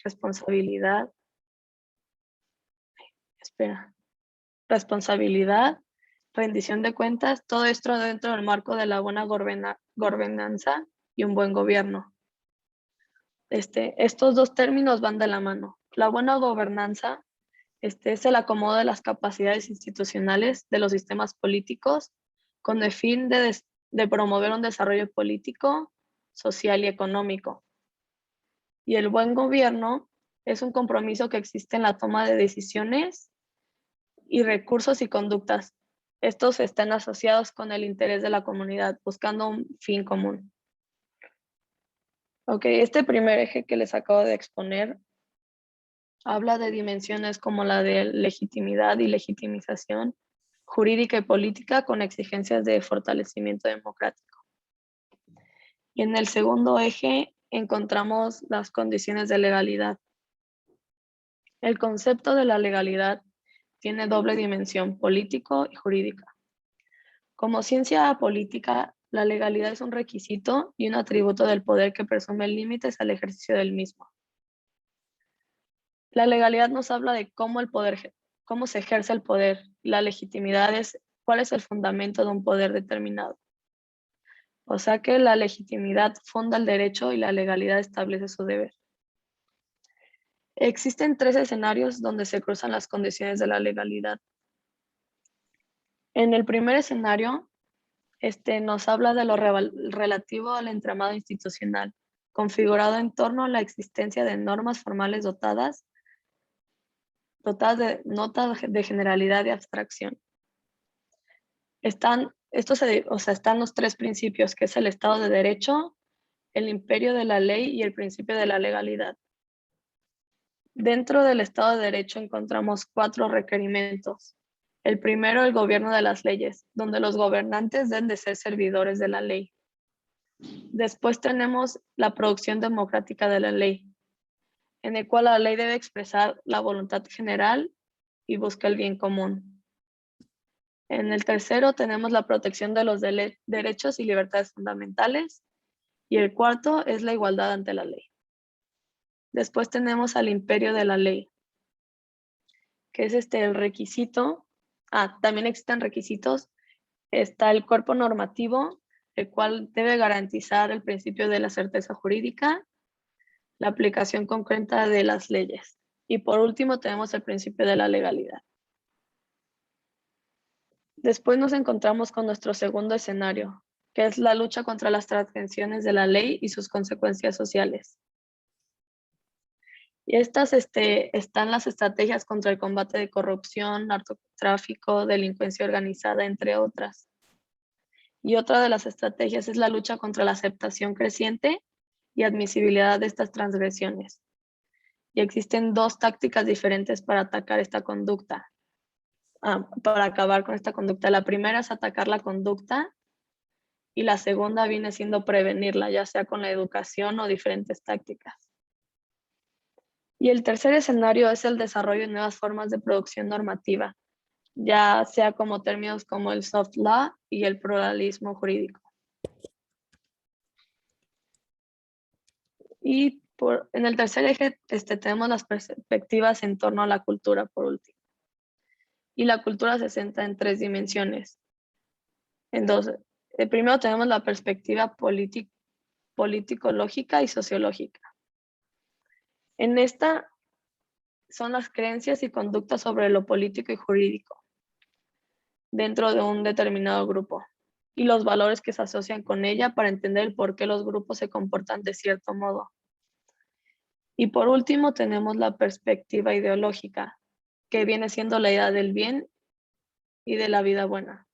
responsabilidad, responsabilidad, rendición de cuentas, todo esto dentro del marco de la buena gobernanza y un buen gobierno. Estos dos términos van de la mano. La buena gobernanza es el acomodo de las capacidades institucionales de los sistemas políticos con el fin de promover un desarrollo político, social y económico. Y el buen gobierno es un compromiso que existe en la toma de decisiones y recursos y conductas. Estos están asociados con el interés de la comunidad, buscando un fin común. Ok, este primer eje que les acabo de exponer habla de dimensiones como la de legitimidad y legitimización jurídica y política con exigencias de fortalecimiento democrático. Y en el segundo eje encontramos las condiciones de legalidad. El concepto de la legalidad tiene doble dimensión, político y jurídica. Como ciencia política, la legalidad es un requisito y un atributo del poder que presume límites al ejercicio del mismo. La legalidad nos habla de cómo se ejerce el poder. La legitimidad es cuál es el fundamento de un poder determinado. O sea que la legitimidad funda el derecho y la legalidad establece su deber. Existen 3 escenarios donde se cruzan las condiciones de la legalidad. En el primer escenario, nos habla de lo relativo al entramado institucional, configurado en torno a la existencia de normas formales dotadas de notas de generalidad y abstracción. Están los 3 principios, que es el Estado de Derecho, el imperio de la ley y el principio de la legalidad. Dentro del Estado de Derecho encontramos 4 requerimientos. El primero, el gobierno de las leyes, donde los gobernantes deben de ser servidores de la ley. Después tenemos la producción democrática de la ley, en el cual la ley debe expresar la voluntad general y busca el bien común. En el tercero tenemos la protección de los derechos y libertades fundamentales. Y el cuarto es la igualdad ante la ley. Después tenemos al imperio de la ley, que es el requisito. También existen requisitos. Está el cuerpo normativo, el cual debe garantizar el principio de la certeza jurídica, la aplicación concreta de las leyes. Y por último tenemos el principio de la legalidad. Después nos encontramos con nuestro segundo escenario, que es la lucha contra las transgresiones de la ley y sus consecuencias sociales. Y estas están las estrategias contra el combate de corrupción, narcotráfico, delincuencia organizada, entre otras. Y otra de las estrategias es la lucha contra la aceptación creciente y admisibilidad de estas transgresiones. Y existen 2 tácticas diferentes para atacar esta conducta, para acabar con esta conducta. La primera es atacar la conducta y la segunda viene siendo prevenirla, ya sea con la educación o diferentes tácticas. Y el tercer escenario es el desarrollo de nuevas formas de producción normativa, ya sea como términos como el soft law y el pluralismo jurídico. Y en el tercer eje tenemos las perspectivas en torno a la cultura, por último. Y la cultura se centra en 3 dimensiones. Primero tenemos la perspectiva político-lógica y sociológica. En esta son las creencias y conductas sobre lo político y jurídico dentro de un determinado grupo y los valores que se asocian con ella para entender el por qué los grupos se comportan de cierto modo. Y por último tenemos la perspectiva ideológica, que viene siendo la idea del bien y de la vida buena.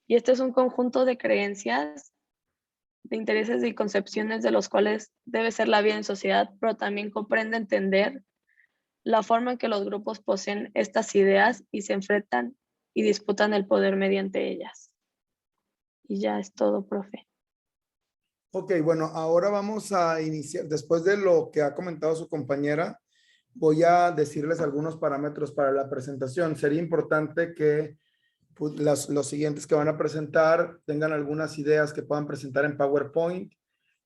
Y este es un conjunto de creencias, de intereses y concepciones de los cuales debe ser la vida en sociedad, pero también comprende entender la forma en que los grupos poseen estas ideas y se enfrentan y disputan el poder mediante ellas. Y ya es todo, profe. Ok, bueno, ahora vamos a iniciar, después de lo que ha comentado su compañera, voy a decirles algunos parámetros para la presentación. Sería importante que pues, los siguientes que van a presentar tengan algunas ideas que puedan presentar en PowerPoint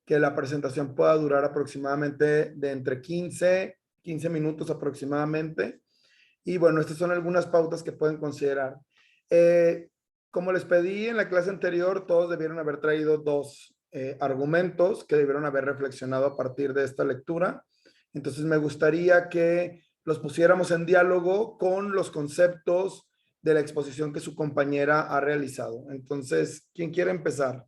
que la presentación pueda durar aproximadamente de entre 15 minutos aproximadamente. Y bueno, estas son algunas pautas que pueden considerar. Eh, Como les pedí en la clase anterior, todos debieron haber traído dos argumentos que debieron haber reflexionado a partir de esta lectura. Entonces me gustaría que los pusiéramos en diálogo con los conceptos de la exposición que su compañera ha realizado. Entonces, ¿quién quiere empezar?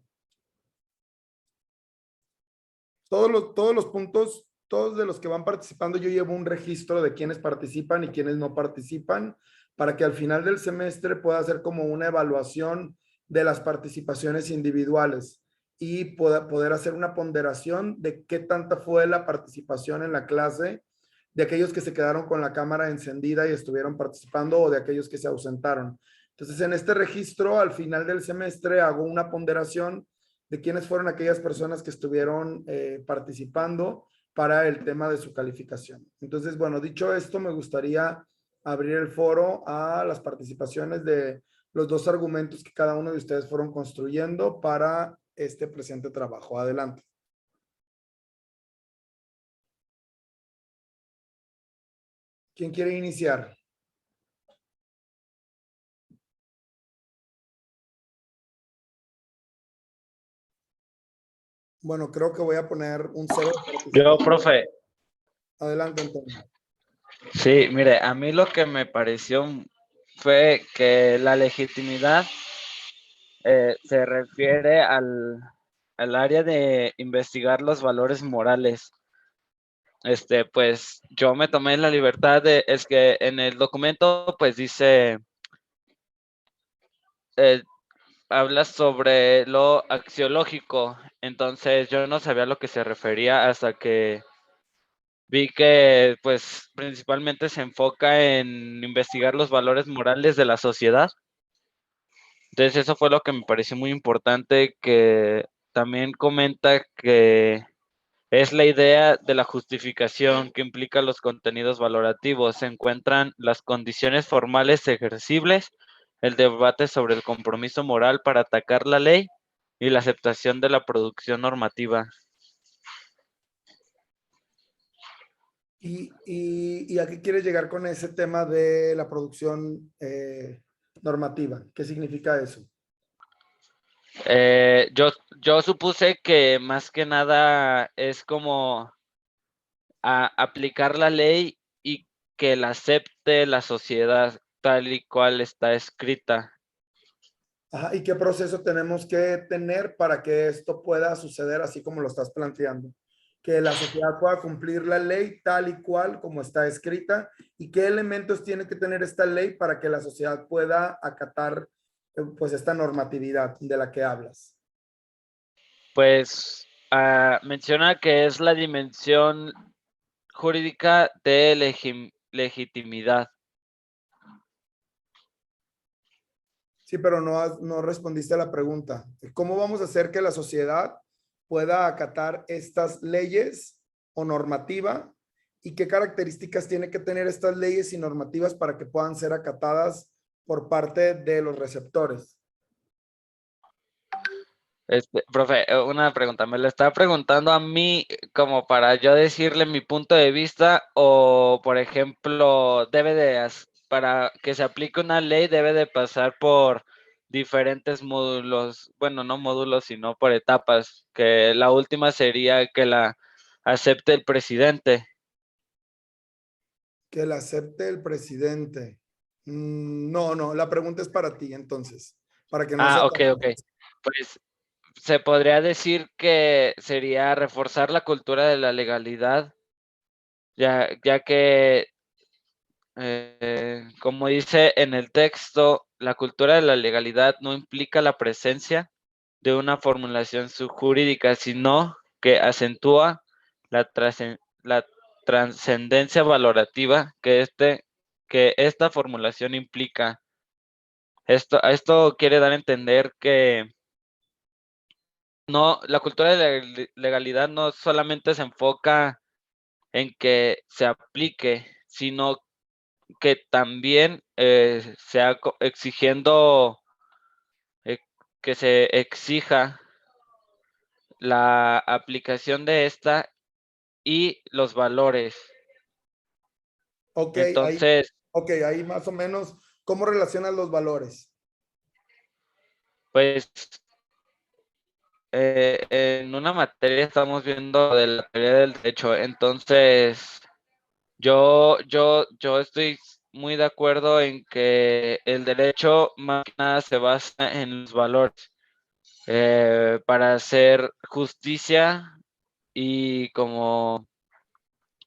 Todos los puntos, todos de los que van participando, yo llevo un registro de quienes participan y quienes no participan, para que al final del semestre pueda hacer como una evaluación de las participaciones individuales y poder hacer una ponderación de qué tanta fue la participación en la clase de aquellos que se quedaron con la cámara encendida y estuvieron participando o de aquellos que se ausentaron. Entonces, en este registro, al final del semestre, hago una ponderación de quiénes fueron aquellas personas que estuvieron participando para el tema de su calificación. Entonces, bueno, dicho esto, me gustaría abrir el foro a las participaciones de los dos argumentos que cada uno de ustedes fueron construyendo para este presente trabajo. Adelante. ¿Quién quiere iniciar? Bueno, creo que voy a poner un cero de Yo, participación. profe, Adelante, Antonio. sí, mire, a mí lo que me pareció fue que la legitimidad se refiere al área de investigar los valores morales. Pues yo me tomé la libertad es que en el documento, pues dice, eh, habla sobre lo axiológico, entonces yo no sabía a lo que se refería hasta que vi que pues principalmente se enfoca en investigar los valores morales de la sociedad. Entonces eso fue lo que me pareció muy importante, que también comenta que es la idea de la justificación que implica los contenidos valorativos. Se encuentran las condiciones formales ejercibles, el debate sobre el compromiso moral para atacar la ley y la aceptación de la producción normativa. ¿Y a qué quieres llegar con ese tema de la producción normativa? ¿Qué significa eso? Yo supuse que más que nada es como aplicar la ley y que la acepte la sociedad tal y cual está escrita. Ajá, ¿y qué proceso tenemos que tener para que esto pueda suceder así como lo estás planteando? Que la sociedad pueda cumplir la ley tal y cual como está escrita y qué elementos tiene que tener esta ley para que la sociedad pueda acatar pues esta normatividad de la que hablas. Pues menciona que es la dimensión jurídica de legitimidad. Sí, pero no respondiste a la pregunta. ¿Cómo vamos a hacer que la sociedad pueda acatar estas leyes o normativa? ¿Y qué características tiene que tener estas leyes y normativas para que puedan ser acatadas por parte de los receptores? Profe, una pregunta, ¿me lo está preguntando a mí como para yo decirle mi punto de vista o, por ejemplo, para que se aplique una ley debe de pasar por diferentes módulos, bueno, no módulos, sino por etapas, que la última sería que la acepte el presidente? Que la acepte el presidente. No, la pregunta es para ti entonces, para que no sea Ok, tan... ok. Pues se podría decir que sería reforzar la cultura de la legalidad, ya que como dice en el texto, la cultura de la legalidad no implica la presencia de una formulación subjurídica, sino que acentúa la trascendencia valorativa que esta formulación implica. Esto quiere dar a entender que la cultura de la legalidad no solamente se enfoca en que se aplique, sino que también sea exigiendo que se exija la aplicación de esta y los valores. Ok, Entonces, ahí más o menos, ¿cómo relacionas los valores? pues en una materia estamos viendo de la teoría del derecho, entonces yo estoy muy de acuerdo en que el derecho más que nada se basa en los valores para hacer justicia y como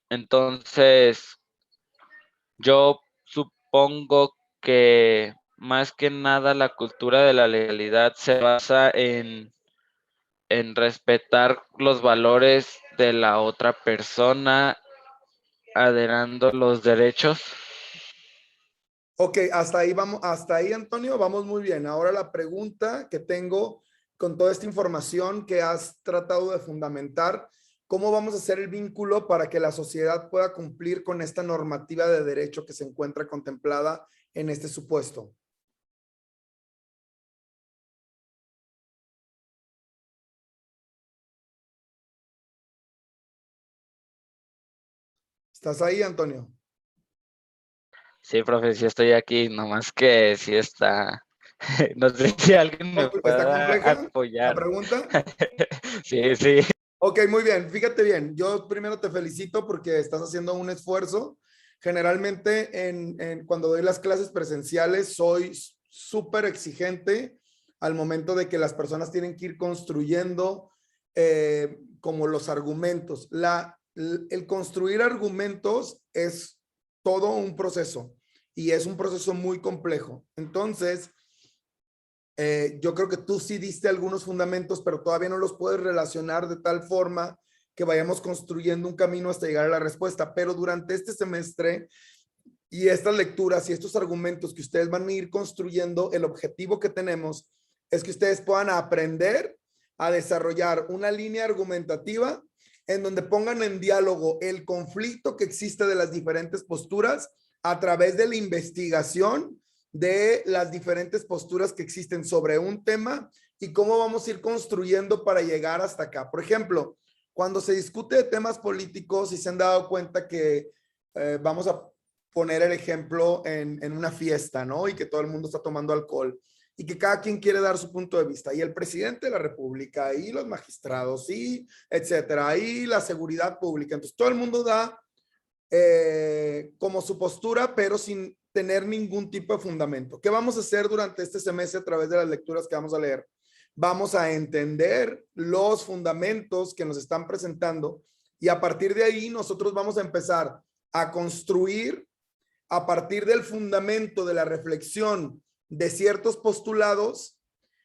entonces yo supongo que más que nada la cultura de la legalidad se basa en respetar los valores de la otra persona, aderando los derechos. Ok, hasta ahí vamos, hasta ahí, Antonio, vamos muy bien. Ahora la pregunta que tengo con toda esta información que has tratado de fundamentar, ¿cómo vamos a hacer el vínculo para que la sociedad pueda cumplir con esta normativa de derecho que se encuentra contemplada en este supuesto? ¿Estás ahí, Antonio? Sí, profe, sí estoy aquí, nomás que sí está. No sé si alguien me ¿Está pueda compleja la apoyar. pregunta? Sí, sí. Ok, muy bien. Fíjate bien. Yo primero te felicito porque estás haciendo un esfuerzo. Generalmente cuando doy las clases presenciales soy súper exigente al momento de que las personas tienen que ir construyendo como los argumentos. El construir argumentos es todo un proceso y es un proceso muy complejo. Entonces, yo creo que tú sí diste algunos fundamentos, pero todavía no los puedes relacionar de tal forma que vayamos construyendo un camino hasta llegar a la respuesta. Pero durante este semestre y estas lecturas y estos argumentos que ustedes van a ir construyendo, el objetivo que tenemos es que ustedes puedan aprender a desarrollar una línea argumentativa en donde pongan en diálogo el conflicto que existe de las diferentes posturas a través de la investigación de las diferentes posturas que existen sobre un tema y cómo vamos a ir construyendo para llegar hasta acá. Por ejemplo, cuando se discute de temas políticos y se han dado cuenta que vamos a poner el ejemplo en una fiesta, ¿no? Y que todo el mundo está tomando alcohol y que cada quien quiere dar su punto de vista y el presidente de la República y los magistrados y etcétera, y la seguridad pública. Entonces todo el mundo da como su postura, pero sin tener ningún tipo de fundamento. ¿Qué vamos a hacer durante este semestre a través de las lecturas que vamos a leer? Vamos a entender los fundamentos que nos están presentando y a partir de ahí nosotros vamos a empezar a construir a partir del fundamento de la reflexión de ciertos postulados,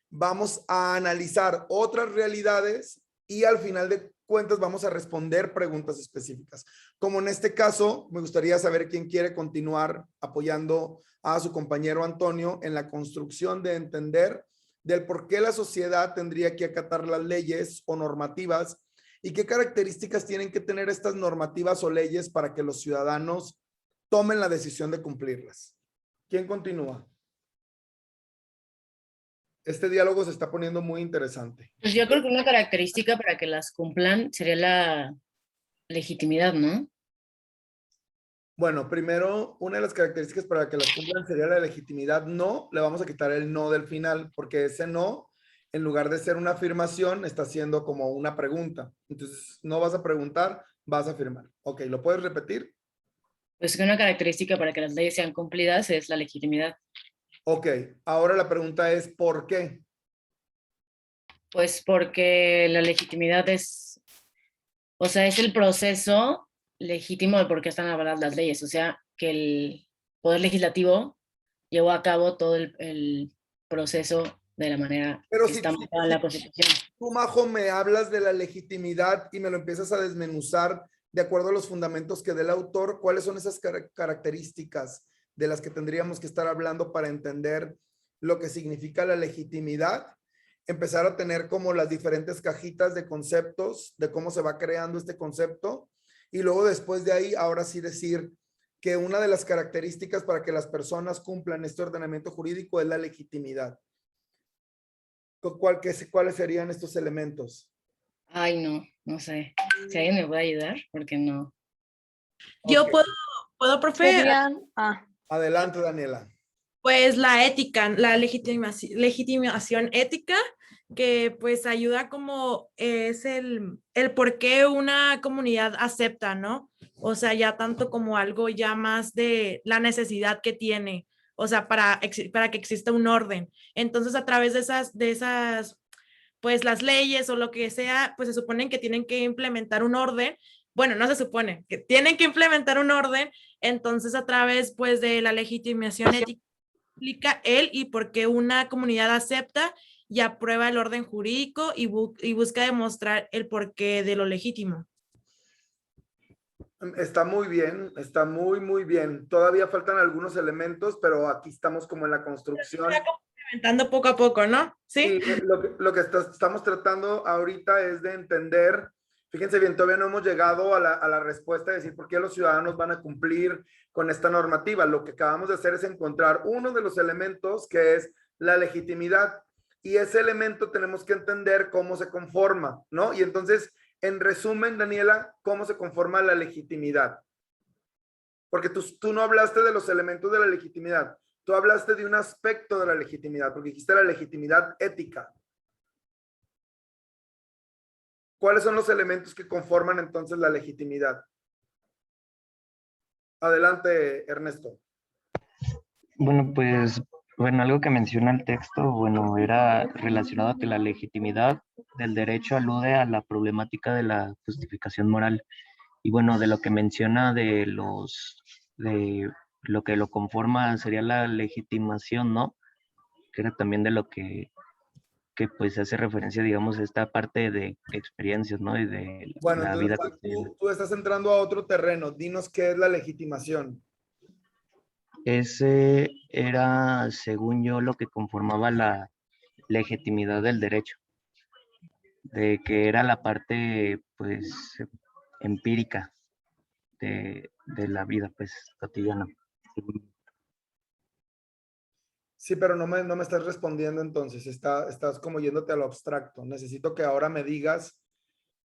vamos a analizar otras realidades y al final de cuentas vamos a responder preguntas específicas. Como en este caso, me gustaría saber quién quiere continuar apoyando a su compañero Antonio en la construcción de entender del por qué la sociedad tendría que acatar las leyes o normativas y qué características tienen que tener estas normativas o leyes para que los ciudadanos tomen la decisión de cumplirlas. ¿Quién continúa? Este diálogo se está poniendo muy interesante. Pues yo creo que una característica para que las cumplan sería la legitimidad, ¿no? Bueno, primero, una de las características para que las cumplan sería la legitimidad. No, le vamos a quitar el no del final, porque ese no, en lugar de ser una afirmación, está siendo como una pregunta. Entonces, no vas a preguntar, vas a afirmar. Ok, ¿lo puedes repetir? Pues que una característica para que las leyes sean cumplidas es la legitimidad. Ok, ahora la pregunta es, ¿por qué? Pues porque la legitimidad es, o sea, es el proceso legítimo de por qué están avaladas las leyes. O sea, que el Poder Legislativo llevó a cabo todo el proceso de la manera Pero que está marcada en la Constitución. tú, Majo, me hablas de la legitimidad y me lo empiezas a desmenuzar de acuerdo a los fundamentos que dé el autor, ¿cuáles son esas características de las que tendríamos que estar hablando para entender lo que significa la legitimidad? Empezar a tener como las diferentes cajitas de conceptos, de cómo se va creando este concepto, y luego después de ahí, ahora sí decir que una de las características para que las personas cumplan este ordenamiento jurídico es la legitimidad. ¿Cuáles serían estos elementos? Ay, no sé. Si alguien me puede ayudar, porque no. Yo Ok. puedo, profe, Serían, Adelante, Daniela. pues la ética, la legitimación ética, que pues ayuda como es el por qué una comunidad acepta, ¿no? O sea, ya tanto como algo ya más de la necesidad que tiene, o sea, para que exista un orden. Entonces, a través de esas, pues las leyes o lo que sea, pues se suponen que tienen que implementar un orden. Bueno, no se supone, que tienen que implementar un orden. Entonces, a través pues de la legitimación ética, explica él y por qué una comunidad acepta y aprueba el orden jurídico y busca demostrar el porqué de lo legítimo. Está muy bien, está muy, muy bien. Todavía faltan algunos elementos, pero aquí estamos como en la construcción. Está complementando poco a poco, ¿no? Sí. Sí, lo que estamos tratando ahorita es de entender, fíjense bien, todavía no hemos llegado a la respuesta de decir por qué los ciudadanos van a cumplir con esta normativa. Lo que acabamos de hacer es encontrar uno de los elementos que es la legitimidad. Y ese elemento tenemos que entender cómo se conforma, ¿no? Y entonces, en resumen, Daniela, ¿cómo se conforma la legitimidad? Porque tú no hablaste de los elementos de la legitimidad. Tú hablaste de un aspecto de la legitimidad, porque dijiste la legitimidad ética. ¿Cuáles son los elementos que conforman entonces la legitimidad? Adelante, Ernesto. Bueno, pues, bueno, algo que menciona el texto, bueno, era relacionado a que la legitimidad del derecho alude a la problemática de la justificación moral. Y bueno, de lo que menciona de lo que lo conforma sería la legitimación, ¿no? Que era también de lo que pues hace referencia, digamos, a esta parte de experiencias, ¿no? Y de Bueno, la entonces vida cotidiana. tú estás entrando a otro terreno. Dinos qué es la legitimación. Ese era, según yo, lo que conformaba la legitimidad del derecho, de que era la parte, pues, empírica de la vida, pues, cotidiana. Sí, pero no me estás respondiendo entonces. Estás como yéndote a lo abstracto. Necesito que ahora me digas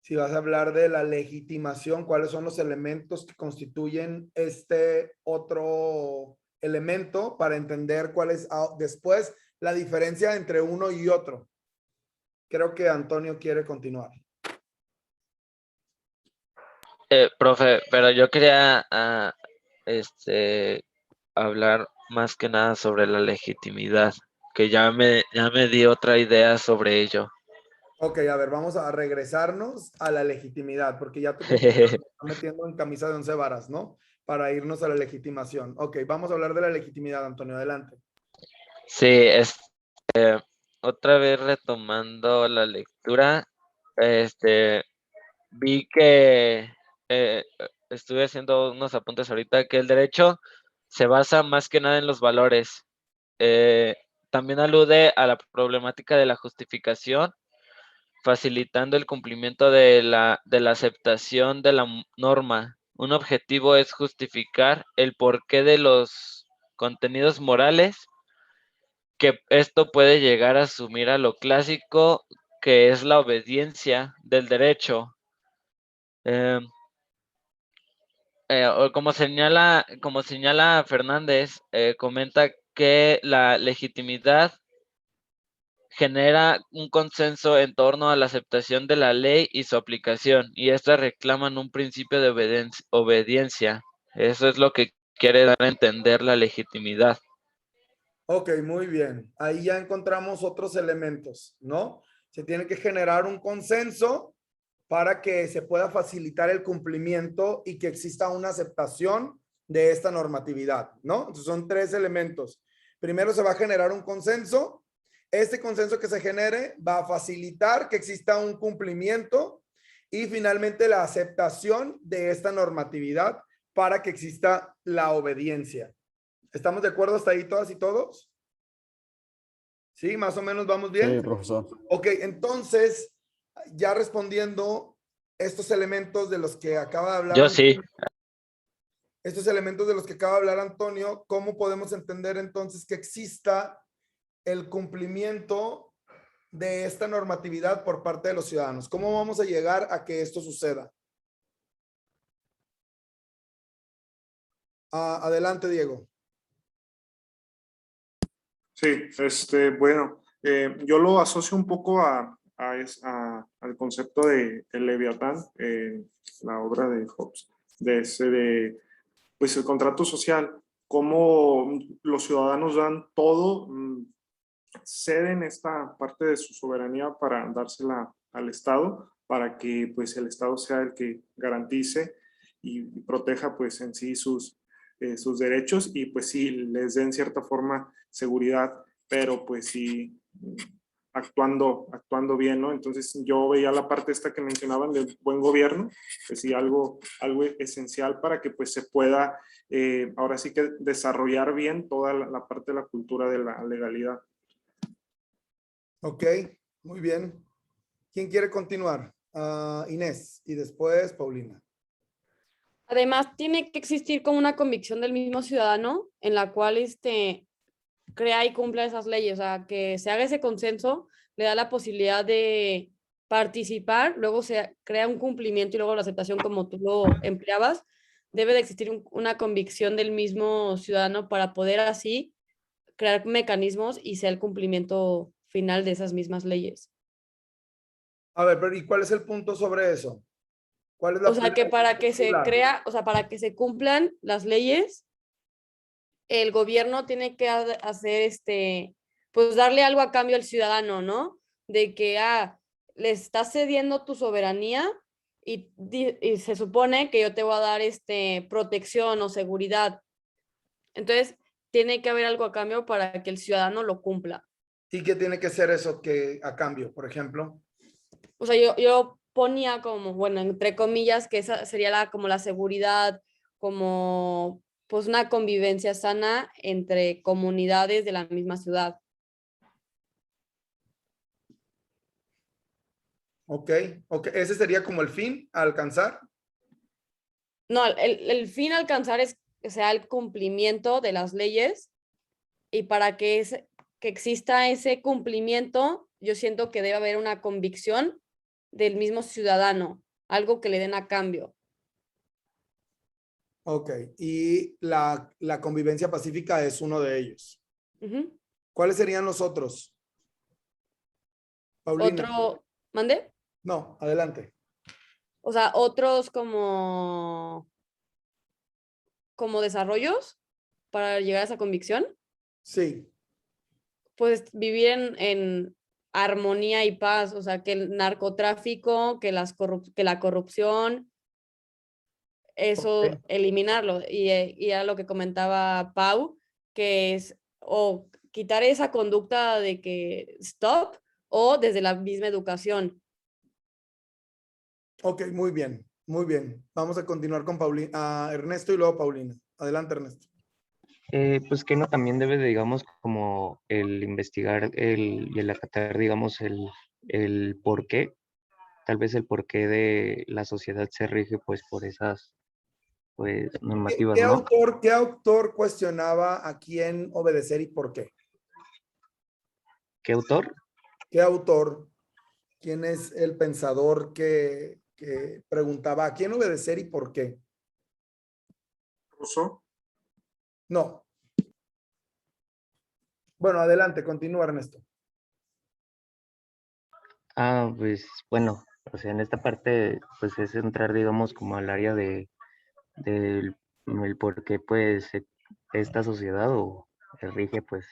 si vas a hablar de la legitimación, cuáles son los elementos que constituyen este otro elemento para entender cuál es después la diferencia entre uno y otro. Creo que Antonio quiere continuar. Profe, pero yo quería hablar más que nada sobre la legitimidad, que ya me di otra idea sobre ello. Ok, a ver, vamos a regresarnos a la legitimidad, porque ya tu compañero se está metiendo en camisa de 11 varas, ¿no? Para irnos a la legitimación. Ok, vamos a hablar de la legitimidad, Antonio, adelante. Sí, otra vez retomando la lectura, vi que estuve haciendo unos apuntes ahorita que el derecho se basa más que nada en los valores. También alude a la problemática de la justificación, facilitando el cumplimiento de la aceptación de la norma. Un objetivo es justificar el porqué de los contenidos morales, que esto puede llegar a asumir a lo clásico, que es la obediencia del derecho. O como señala Fernández, comenta que la legitimidad genera un consenso en torno a la aceptación de la ley y su aplicación, y estas reclaman un principio de obediencia. Eso es lo que quiere dar a entender la legitimidad. Ok, muy bien. Ahí ya encontramos otros elementos, ¿no? Se tiene que generar un consenso para que se pueda facilitar el cumplimiento y que exista una aceptación de esta normatividad, ¿no? Entonces son tres elementos. Primero se va a generar un consenso. Este consenso que se genere va a facilitar que exista un cumplimiento y finalmente la aceptación de esta normatividad para que exista la obediencia. ¿Estamos de acuerdo hasta ahí todas y todos? Sí, más o menos vamos bien. Sí, profesor. Ok, entonces, ya respondiendo estos elementos de los que acaba de hablar Yo sí. estos elementos de los que acaba de hablar Antonio, ¿cómo podemos entender entonces que exista el cumplimiento de esta normatividad por parte de los ciudadanos? ¿Cómo vamos a llegar a que esto suceda? Adelante, Diego. Sí, bueno, yo lo asocio un poco al concepto de el Leviatán, la obra de Hobbes, pues el contrato social, cómo los ciudadanos dan todo, ceden esta parte de su soberanía para dársela al Estado, para que pues el Estado sea el que garantice y proteja pues en sí sus derechos y pues sí les den cierta forma seguridad, pero pues sí actuando bien, ¿no? Entonces yo veía la parte esta que mencionaban del buen gobierno, pues sí, algo esencial para que pues se pueda ahora sí que desarrollar bien toda la parte de la cultura de la legalidad. Ok, muy bien. ¿Quién quiere continuar? Inés y después Paulina. Además, tiene que existir como una convicción del mismo ciudadano en la cual crea y cumpla esas leyes, o sea, que se haga ese consenso, le da la posibilidad de participar, luego se crea un cumplimiento y luego la aceptación como tú lo empleabas. Debe de existir una convicción del mismo ciudadano para poder así crear mecanismos y sea el cumplimiento final de esas mismas leyes. A ver, pero ¿y cuál es el punto sobre eso? ¿Cuál es la O sea, que para que se particular? crea, o sea, para que se cumplan las leyes, el gobierno tiene que hacer pues darle algo a cambio al ciudadano, ¿no? De que, le estás cediendo tu soberanía y se supone que yo te voy a dar protección o seguridad. Entonces, tiene que haber algo a cambio para que el ciudadano lo cumpla. ¿Y qué tiene que ser eso que a cambio, por ejemplo? O sea, yo ponía como, bueno, entre comillas, que esa sería como la seguridad, como pues una convivencia sana entre comunidades de la misma ciudad. Ok, ese sería como el fin a alcanzar. No, el fin a alcanzar es que sea el cumplimiento de las leyes y para que exista ese cumplimiento, yo siento que debe haber una convicción del mismo ciudadano, algo que le den a cambio. Ok, y la convivencia pacífica es uno de ellos. Uh-huh. ¿Cuáles serían los otros? Paulina. ¿Mande? No, adelante. O sea, otros como desarrollos para llegar a esa convicción, Sí. pues vivir en armonía y paz, o sea, que el narcotráfico, que la corrupción, eso, Ok. eliminarlo. Y era lo que comentaba Pau, que es o quitar esa conducta de que stop o desde la misma educación. Ok, muy bien, muy bien. Vamos a continuar con Paulina, Ernesto y luego Paulina. Adelante, Ernesto. Pues que no también debe de, digamos, como el investigar y el acatar, digamos, el por qué, tal vez el porqué de la sociedad se rige pues por esas pues normativas, ¿no? ¿Qué autor cuestionaba a quién obedecer y por qué? ¿Qué autor? ¿Qué autor? ¿Quién es el pensador que preguntaba a quién obedecer y por qué? ¿Rousseau? No. Bueno, adelante, continúa, Ernesto. Pues bueno, o sea, en esta parte pues es entrar, digamos, como al área del el por qué pues esta sociedad o rige pues,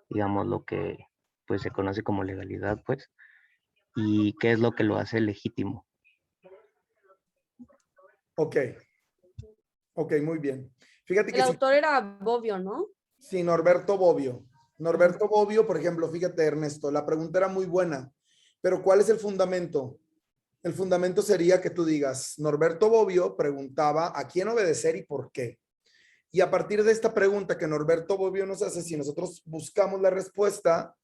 digamos, lo que pues se conoce como legalidad pues, y qué es lo que lo hace legítimo. Ok. Ok, muy bien. Fíjate El que autor era Bobbio, ¿no? sí, Norberto Bobbio. Norberto Bobbio, por ejemplo, fíjate, Ernesto, la pregunta era muy buena, pero ¿cuál es el fundamento? El fundamento sería que tú digas, Norberto Bobbio preguntaba a quién obedecer y por qué. Y a partir de esta pregunta que Norberto Bobbio nos hace, si nosotros buscamos la respuesta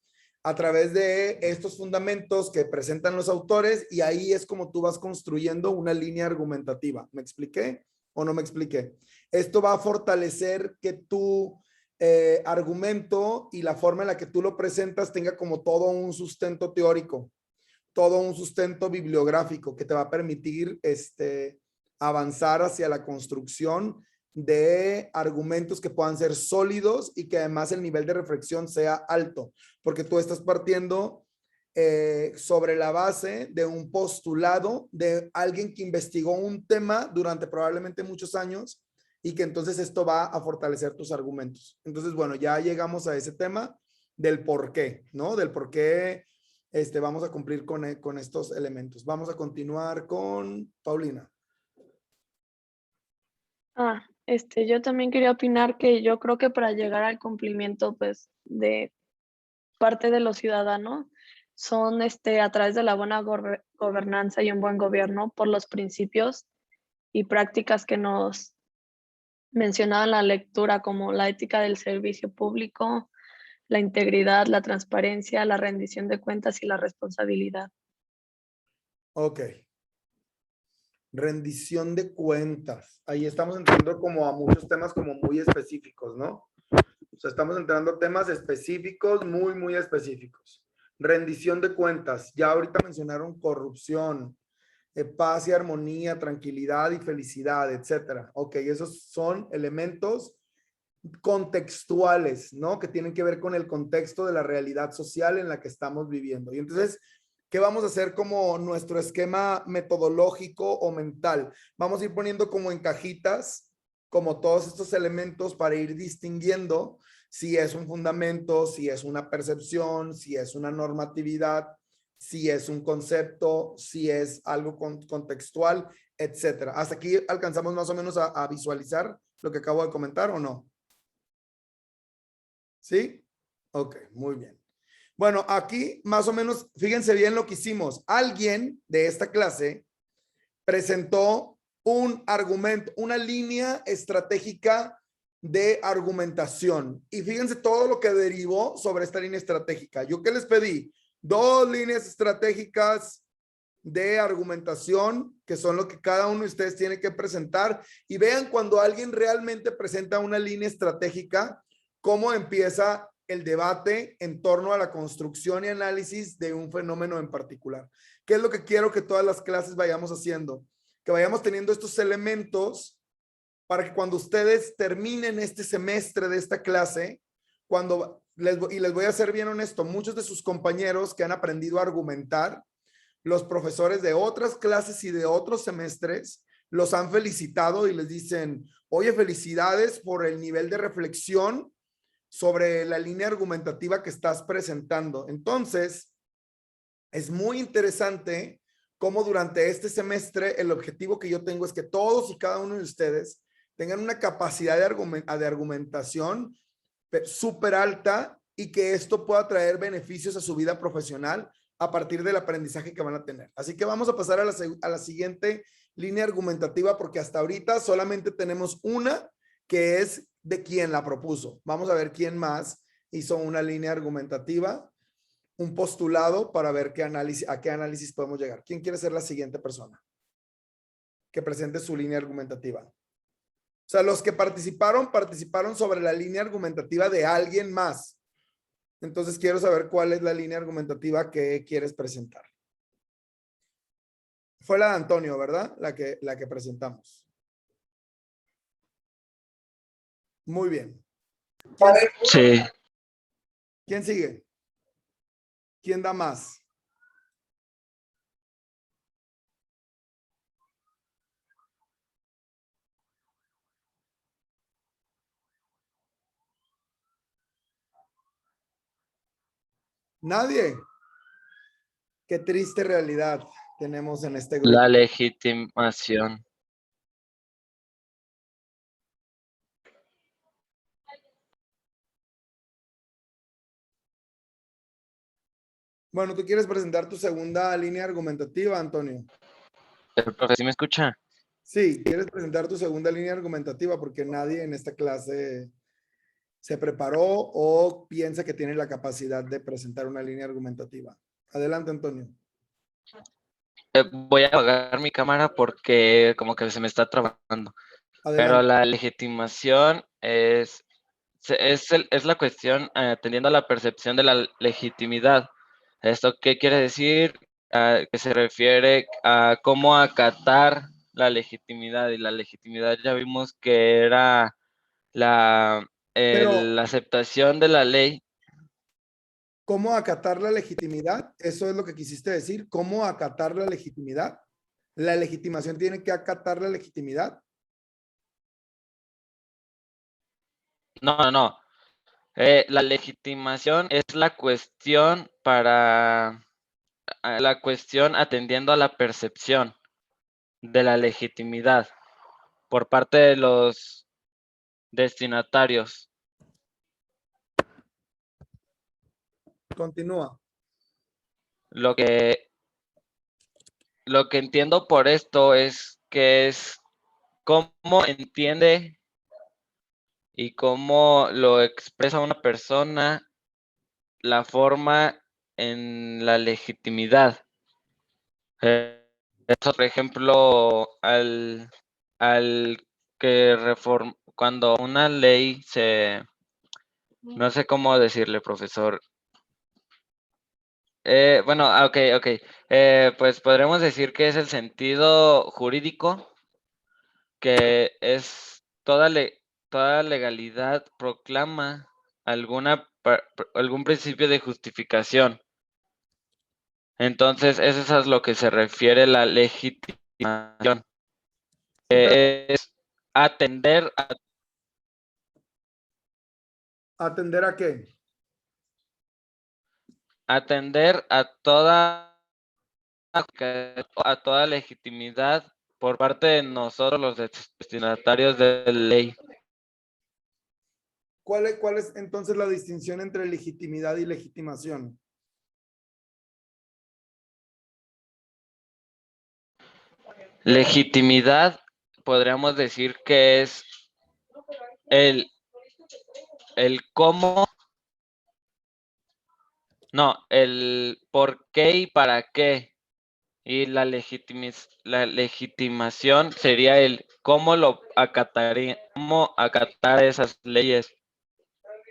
a través de estos fundamentos que presentan los autores, y ahí es como tú vas construyendo una línea argumentativa. ¿Me expliqué o no me expliqué? Esto va a fortalecer que tú argumento y la forma en la que tú lo presentas tenga como todo un sustento teórico, todo un sustento bibliográfico que te va a permitir avanzar hacia la construcción de argumentos que puedan ser sólidos y que además el nivel de reflexión sea alto, porque tú estás partiendo sobre la base de un postulado de alguien que investigó un tema durante probablemente muchos años y que entonces esto va a fortalecer tus argumentos. Entonces, bueno, ya llegamos a ese tema del por qué, ¿no? Del por qué vamos a cumplir con estos elementos. Vamos a continuar con Paulina. Yo también quería opinar que yo creo que para llegar al cumplimiento, pues, de parte de los ciudadanos, son a través de la buena gobernanza y un buen gobierno por los principios y prácticas que nos mencionaba en la lectura, como la ética del servicio público, la integridad, la transparencia, la rendición de cuentas y la responsabilidad. Ok. Rendición de cuentas. Ahí estamos entrando como a muchos temas como muy específicos, ¿no? O sea, estamos entrando a temas específicos, muy, muy específicos. Rendición de cuentas. Ya ahorita mencionaron corrupción, paz y armonía, tranquilidad y felicidad, etcétera. Ok, esos son elementos contextuales, ¿no? Que tienen que ver con el contexto de la realidad social en la que estamos viviendo. Y entonces, ¿qué vamos a hacer como nuestro esquema metodológico o mental? Vamos a ir poniendo como en cajitas, como todos estos elementos para ir distinguiendo si es un fundamento, si es una percepción, si es una normatividad, si es un concepto, si es algo contextual, etcétera. ¿Hasta aquí alcanzamos más o menos a visualizar lo que acabo de comentar o no? ¿Sí? Ok, muy bien. Bueno, aquí más o menos, fíjense bien lo que hicimos. Alguien de esta clase presentó un argumento, una línea estratégica de argumentación. Y fíjense todo lo que derivó sobre esta línea estratégica. ¿Yo qué les pedí? 2 líneas estratégicas de argumentación, que son lo que cada uno de ustedes tiene que presentar. Y vean cuando alguien realmente presenta una línea estratégica, cómo empieza el debate en torno a la construcción y análisis de un fenómeno en particular. ¿Qué es lo que quiero que todas las clases vayamos haciendo? Que vayamos teniendo estos elementos para que cuando ustedes terminen este semestre de esta clase, les voy a ser bien honesto, muchos de sus compañeros que han aprendido a argumentar, los profesores de otras clases y de otros semestres los han felicitado y les dicen, oye, felicidades por el nivel de reflexión sobre la línea argumentativa que estás presentando. Entonces, es muy interesante cómo durante este semestre el objetivo que yo tengo es que todos y cada uno de ustedes tengan una capacidad de argumentación súper alta y que esto pueda traer beneficios a su vida profesional a partir del aprendizaje que van a tener. Así que vamos a pasar a la siguiente línea argumentativa porque hasta ahorita solamente tenemos una que es de quien la propuso. Vamos a ver quién más hizo una línea argumentativa, un postulado para ver a qué análisis podemos llegar. ¿Quién quiere ser la siguiente persona que presente su línea argumentativa? O sea, los que participaron sobre la línea argumentativa de alguien más. Entonces quiero saber cuál es la línea argumentativa que quieres presentar. Fue la de Antonio, ¿verdad? La que presentamos. Muy bien. Sí. ¿Quién sigue? ¿Quién da más? Nadie. Qué triste realidad tenemos en este grupo. La legitimación. Bueno, ¿tú quieres presentar tu segunda línea argumentativa, Antonio? ¿El profe sí me escucha? Sí, quieres presentar tu segunda línea argumentativa porque nadie en esta clase se preparó o piensa que tiene la capacidad de presentar una línea argumentativa. Adelante, Antonio. Voy a apagar mi cámara porque como que se me está trabando. Adelante. Pero la legitimación es es la cuestión atendiendo a la percepción de la legitimidad. ¿Esto qué quiere decir? Que se refiere a cómo acatar la legitimidad, y la legitimidad ya vimos que era la Pero, aceptación de la ley. ¿cómo acatar la legitimidad? Eso es lo que quisiste decir. ¿Cómo acatar la legitimidad? ¿La legitimación tiene que acatar la legitimidad? No. La legitimación es la cuestión la cuestión atendiendo a la percepción de la legitimidad por parte de los destinatarios. Continúa. Lo que entiendo por esto es que es cómo entiende y cómo lo expresa una persona la forma en la legitimidad. Eso, por ejemplo, al que cuando una ley no sé cómo decirle, profesor. Bueno, ok. Pues podremos decir que es el sentido jurídico, que es toda legalidad proclama algún principio de justificación. Entonces, eso es a lo que se refiere la legitimación. Es atender a ¿Atender a qué? toda legitimidad por parte de nosotros, los destinatarios de la ley. ¿Cuál es entonces la distinción entre legitimidad y legitimación? Legitimidad, podríamos decir que es el cómo, no, el por qué y para qué. Y la legitimación sería el cómo cómo acatar esas leyes.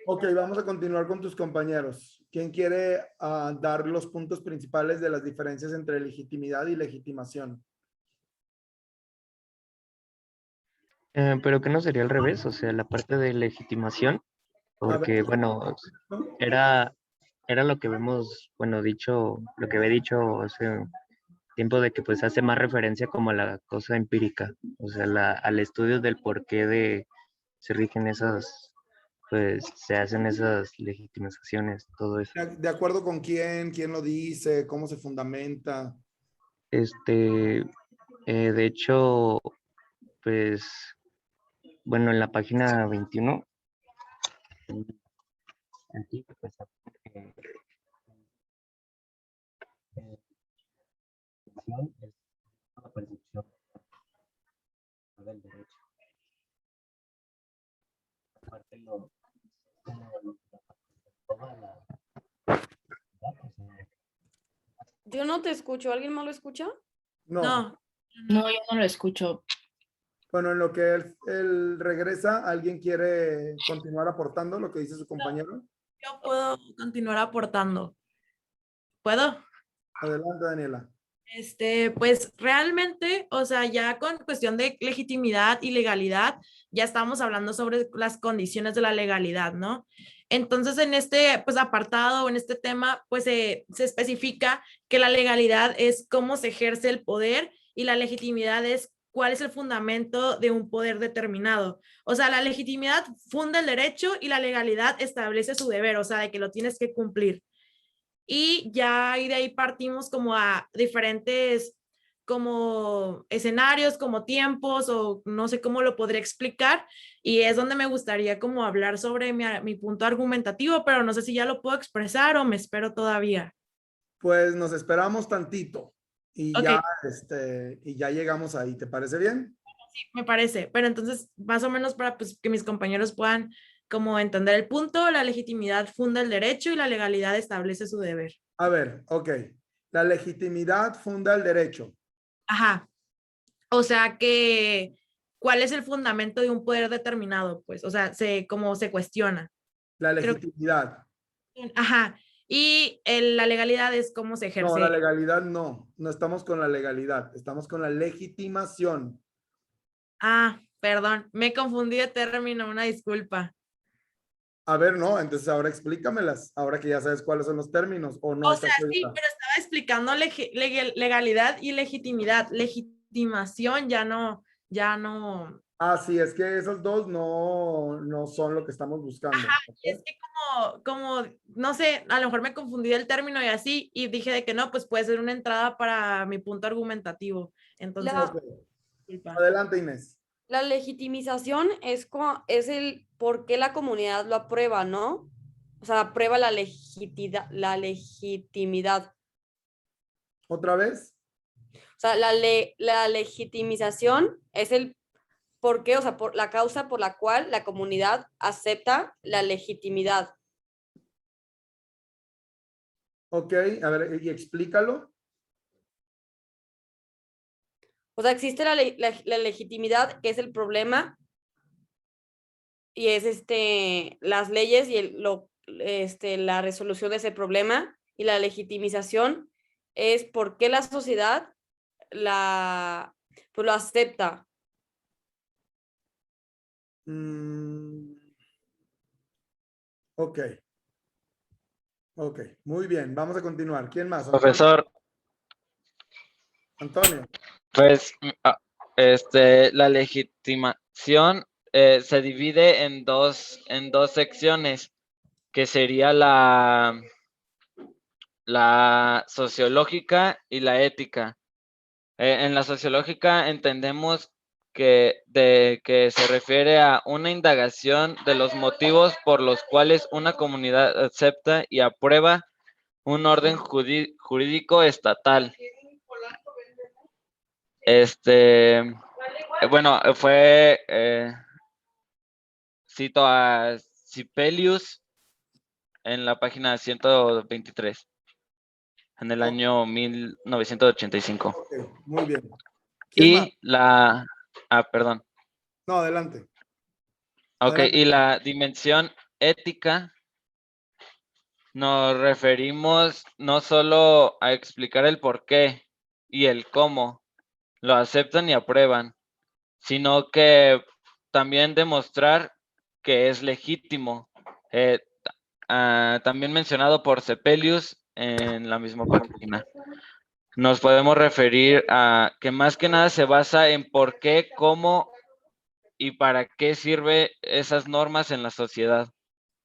Ok, vamos a continuar con tus compañeros. ¿Quién quiere dar los puntos principales de las diferencias entre legitimidad y legitimación? Pero que no sería al revés, o sea, la parte de legitimación, A ver, porque bueno, ¿no? era lo que vemos, bueno, lo que había dicho hace tiempo de que pues hace más referencia como a la cosa empírica, o sea, al estudio del por qué se rigen esas, pues se hacen esas legitimizaciones, todo eso. ¿De acuerdo con quién lo dice, cómo se fundamenta? De hecho, pues, bueno, en la página 21, aquí, pues, eh, es la percepción del derecho. Aparte toda Yo no te escucho, ¿alguien más lo escucha? No. No, No, yo no lo escucho. Bueno, en lo que él regresa, ¿alguien quiere continuar aportando lo que dice su compañero? yo puedo continuar aportando. ¿Puedo? Adelante, Daniela. Pues realmente, o sea, ya con cuestión de legitimidad y legalidad, ya estamos hablando sobre las condiciones de la legalidad, ¿no? Entonces, en este pues apartado, en este tema, pues se especifica que la legalidad es cómo se ejerce el poder y la legitimidad es cuál es el fundamento de un poder determinado. O sea, la legitimidad funda el derecho y la legalidad establece su deber, o sea, de que lo tienes que cumplir. Y ya y de ahí partimos como a diferentes como escenarios, como tiempos o no sé cómo lo podría explicar y es donde me gustaría como hablar sobre mi punto argumentativo, pero no sé si ya lo puedo expresar o me espero todavía. Pues nos esperamos tantito y Ok, y ya llegamos ahí. ¿Te parece bien? me parece, pero entonces más o menos para pues, que mis compañeros puedan como entender el punto, la legitimidad funda el derecho y la legalidad establece su deber. A ver, ok. La legitimidad funda el derecho. Ajá. O sea que cuál es el fundamento de un poder determinado, pues, o sea, como se cuestiona. La Creo- legitimidad. Ajá. Y la legalidad es cómo se ejerce. No, la legalidad no. No estamos con la legalidad. Estamos con la legitimación. Ah, perdón, me confundí de término, una disculpa. A ver, no, entonces ahora explícamelas. Ahora que ya sabes cuáles son los términos o no O estás sea, sí, segura. pero estaba explicando legalidad y legitimidad. Legitimación ya no. Ah, sí, es que esos dos no son lo que estamos buscando. ¿Ok? Es que no sé, a lo mejor me confundí el término y así, y dije de que no, pues puede ser una entrada para mi punto argumentativo. Entonces, La- disculpa. Adelante, Inés. La legitimización es el por qué la comunidad lo aprueba, ¿no? O sea, aprueba la legitimidad. ¿Otra vez? O sea, la legitimización es el por qué, o sea, por la causa por la cual la comunidad acepta la legitimidad. Ok, a ver, y explícalo. O sea, existe la legitimidad, que es el problema, y es las leyes y la resolución de ese problema, y la legitimización es por qué la sociedad pues lo acepta. Ok. Ok, muy bien. Vamos a continuar. ¿Quién más? Profesor, Antonio. pues la legitimación se divide en dos secciones, que sería la sociológica y la ética. En la sociológica entendemos que se refiere a una indagación de los motivos por los cuales una comunidad acepta y aprueba un orden jurídico estatal. Bueno, cito a Sibelius en la página 123, en el año 1985. Ok, muy bien. ¿Quién más? Y perdón. No, adelante. Ok, Adelante. y la dimensión ética nos referimos no solo a explicar el por qué y el cómo lo aceptan y aprueban, sino que también demostrar que es legítimo. También mencionado por Sepelius en la misma página. Nos podemos referir a que más que nada se basa en por qué, cómo y para qué sirve esas normas en la sociedad.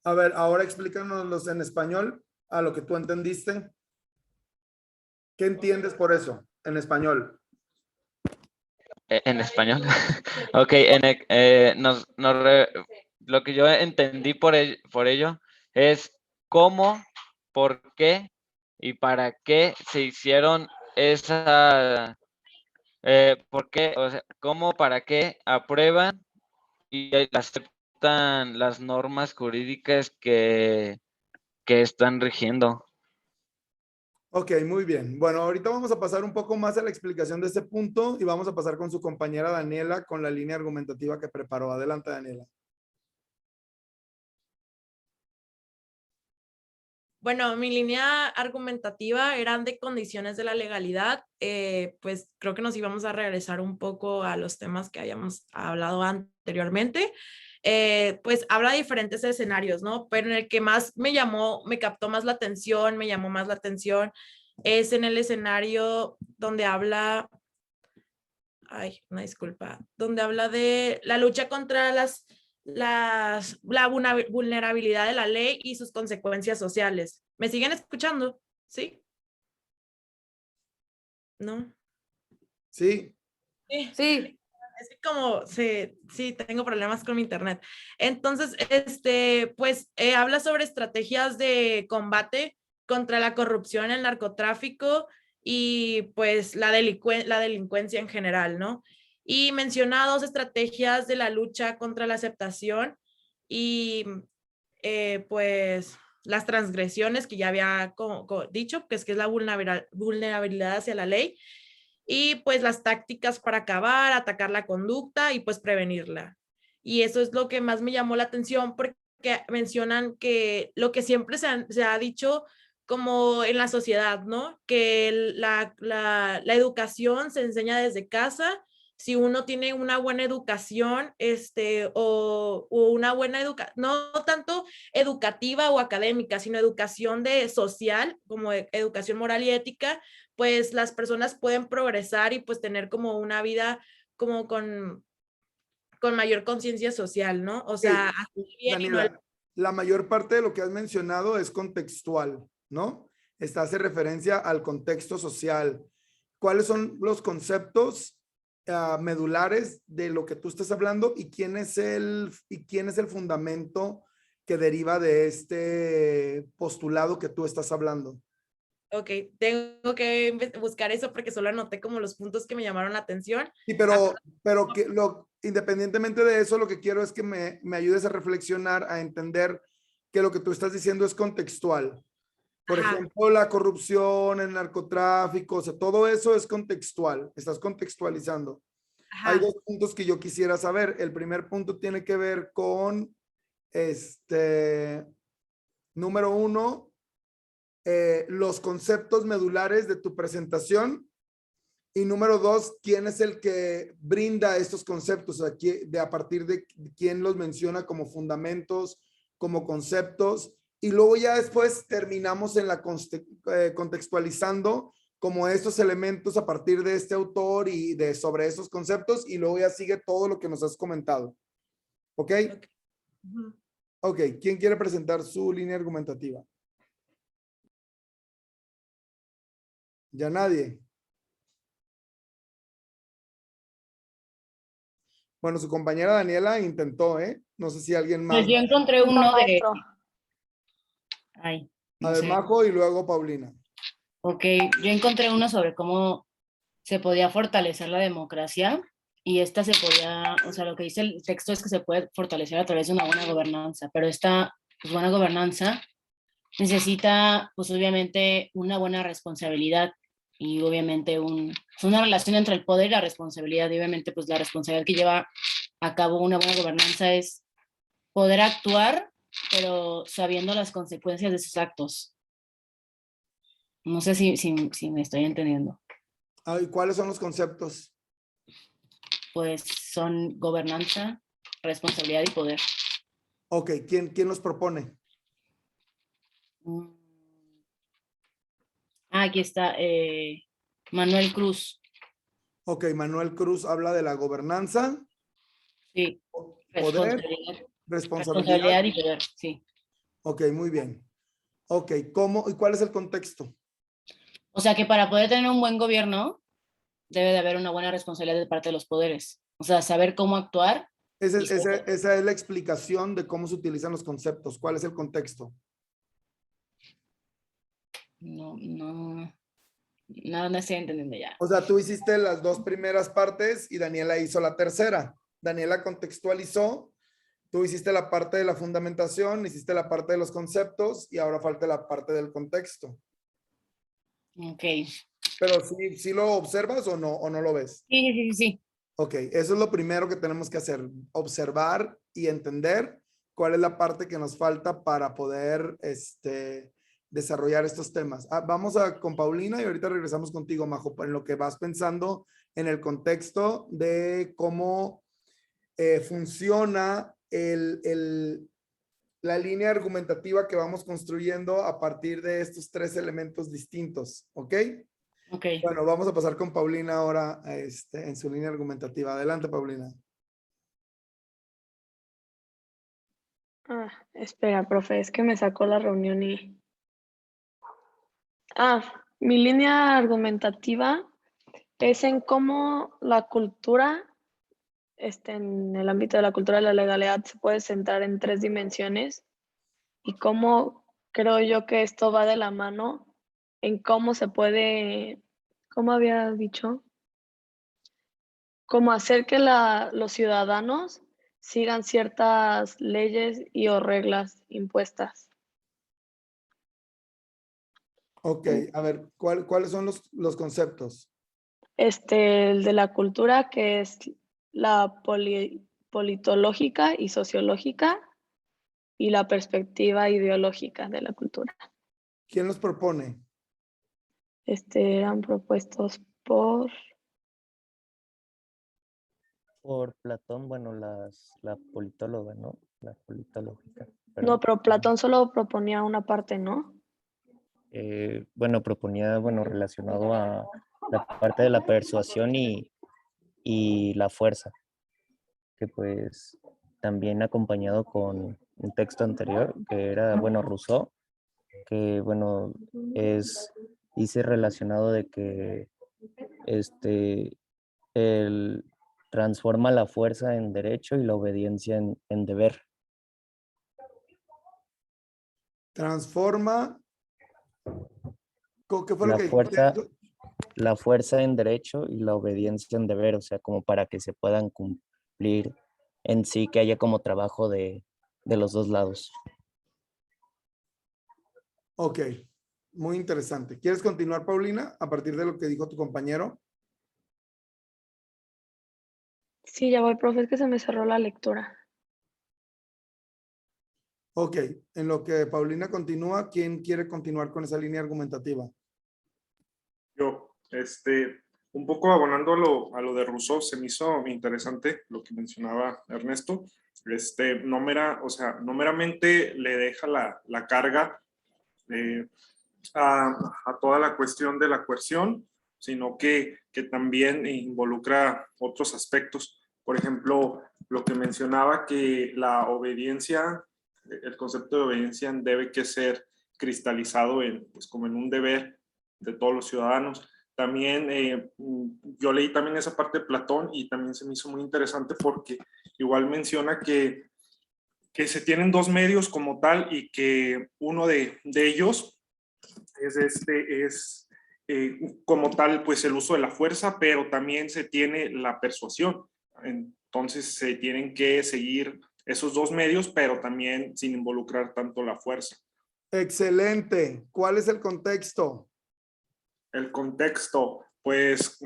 A ver, ahora explícanoslos en español a lo que tú entendiste. ¿Qué entiendes por eso en español? En español. Ok, lo que yo entendí por ello es cómo, por qué y para qué se hicieron por qué, o sea, cómo, para qué aprueban y aceptan las normas jurídicas que están rigiendo. Ok, muy bien. Bueno, ahorita vamos a pasar un poco más a la explicación de este punto y vamos a pasar con su compañera Daniela con la línea argumentativa que preparó. Adelante, Daniela. Bueno, mi línea argumentativa eran de condiciones de la legalidad. Pues creo que nos íbamos a regresar un poco a los temas que habíamos hablado anteriormente. Pues habla de diferentes escenarios, ¿no? Pero en el que más me captó más la atención, me llamó más la atención, es en el escenario donde habla, una disculpa, donde habla de la lucha contra la vulnerabilidad de la ley y sus consecuencias sociales. ¿Me siguen escuchando? ¿Sí? ¿No? Sí. Sí. Es que sí, tengo problemas con mi internet. Entonces, pues habla sobre estrategias de combate contra la corrupción, el narcotráfico y pues la delincuencia en general, ¿no? Y menciona dos estrategias de la lucha contra la aceptación y pues las transgresiones que ya había dicho, que es la vulnerabilidad hacia la ley. y pues las tácticas para acabar, atacar la conducta y pues prevenirla. Y eso es lo que más me llamó la atención porque mencionan que lo que siempre se ha dicho como en la sociedad, ¿no? Que la educación se enseña desde casa. Si uno tiene una buena educación, o una buena educación, no tanto educativa o académica, sino educación social, como educación moral y ética, pues las personas pueden progresar y pues tener como una vida como con mayor conciencia social, ¿no? O sea, hacer bien y no Daniela, la mayor parte de lo que has mencionado es contextual, ¿no? Esta hace referencia al contexto social. ¿Cuáles son los conceptos medulares de lo que tú estás hablando y quién es el fundamento que deriva de este postulado que tú estás hablando? Ok, tengo que buscar eso porque solo anoté como los puntos que me llamaron la atención. Sí, pero independientemente de eso, lo que quiero es que me ayudes a reflexionar, a entender que lo que tú estás diciendo es contextual. Por Ajá. ejemplo, la corrupción, el narcotráfico, o sea, todo eso es contextual, estás contextualizando. Ajá. Hay dos puntos que yo quisiera saber. El primer punto tiene que ver con, número uno, los conceptos medulares de tu presentación. Y número dos, ¿quién es el que brinda estos conceptos? O sea, a partir de quién los menciona como fundamentos, como conceptos. Y luego ya después terminamos en la contextualizando como estos elementos a partir de este autor y sobre esos conceptos. Y luego ya sigue todo lo que nos has comentado. ¿Ok? Ok, ¿quién quiere presentar su línea argumentativa? Ya nadie. Bueno, su compañera Daniela intentó, ¿eh? No sé si alguien más. Pues yo encontré Punto, uno de... maestro. Ay, A no ver, sé. Majo y luego Paulina. Ok, yo encontré uno sobre cómo se podía fortalecer la democracia y esta se podía, o sea, lo que dice el texto es que se puede fortalecer a través de una buena gobernanza, pero esta pues, buena gobernanza necesita, pues obviamente, una buena responsabilidad y obviamente una relación entre el poder y la responsabilidad. Y obviamente, pues la responsabilidad que lleva a cabo una buena gobernanza es poder actuar, pero sabiendo las consecuencias de sus actos. No sé si me estoy entendiendo. ¿Y cuáles son los conceptos? Pues son gobernanza, responsabilidad y poder. Ok, ¿quién los propone? Aquí está Manuel Cruz. Ok, Manuel Cruz habla de la gobernanza, Sí, poder, responsabilidad responsabilidad. y poder, sí. Ok, muy bien. Ok, ¿cómo y cuál es el contexto? O sea que para poder tener un buen gobierno debe de haber una buena responsabilidad de parte de los poderes. O sea, saber cómo actuar. Esa es la explicación de cómo se utilizan los conceptos. ¿Cuál es el contexto? No estoy entendiendo ya. O sea, tú hiciste las dos primeras partes y Daniela hizo la tercera. Daniela contextualizó, tú hiciste la parte de la fundamentación, hiciste la parte de los conceptos y ahora falta la parte del contexto. Ok. Pero sí lo observas o no lo ves. Sí. Ok, eso es lo primero que tenemos que hacer, observar y entender cuál es la parte que nos falta para poder desarrollar estos temas. Vamos con Paulina y ahorita regresamos contigo, Majo, en lo que vas pensando en el contexto de cómo funciona la línea argumentativa que vamos construyendo a partir de estos tres elementos distintos, ¿ok? Ok. Bueno, vamos a pasar con Paulina ahora en su línea argumentativa. Adelante, Paulina. Espera, profe, es que me sacó la reunión y... mi línea argumentativa es en cómo la cultura, en el ámbito de la cultura de la legalidad, se puede centrar en tres dimensiones y cómo creo yo que esto va de la mano en cómo se puede, ¿cómo había dicho? Cómo hacer que los ciudadanos sigan ciertas leyes y o reglas impuestas. Ok, a ver, ¿cuáles son los conceptos? El de la cultura, que es la politológica y sociológica, y la perspectiva ideológica de la cultura. ¿Quién los propone? Eran propuestos por... Por Platón, bueno, la politóloga, ¿no? La politológica. No, perdón. pero Platón solo proponía una parte, ¿no? Bueno, proponía, bueno, relacionado a la parte de la persuasión y la fuerza, que pues también acompañado con un texto anterior, que era, bueno, Rousseau, que, bueno, dice relacionado de que él transforma la fuerza en derecho y la obediencia en deber. Transforma. ¿Qué fue lo La que fuerza, dijiste? la fuerza en derecho y la obediencia en deber, o sea, como para que se puedan cumplir en sí, que haya como trabajo de los dos lados. Ok, muy interesante. ¿Quieres continuar, Paulina, a partir de lo que dijo tu compañero? Sí, ya voy, profe, es que se me cerró la lectura. Ok, en lo que Paulina continúa, ¿quién quiere continuar con esa línea argumentativa? Yo, un poco abonando a lo de Rousseau, se me hizo interesante lo que mencionaba Ernesto. No meramente le deja la carga a toda la cuestión de la coerción, sino que también involucra otros aspectos. Por ejemplo, lo que mencionaba que la obediencia, el concepto de obediencia debe que ser cristalizado pues como en un deber de todos los ciudadanos. También yo leí también esa parte de Platón y también se me hizo muy interesante porque igual menciona que se tienen dos medios como tal y que uno de ellos es como tal pues el uso de la fuerza, pero también se tiene la persuasión. Entonces se tienen que seguir esos dos medios, pero también sin involucrar tanto la fuerza. Excelente. ¿Cuál es el contexto? El contexto, pues,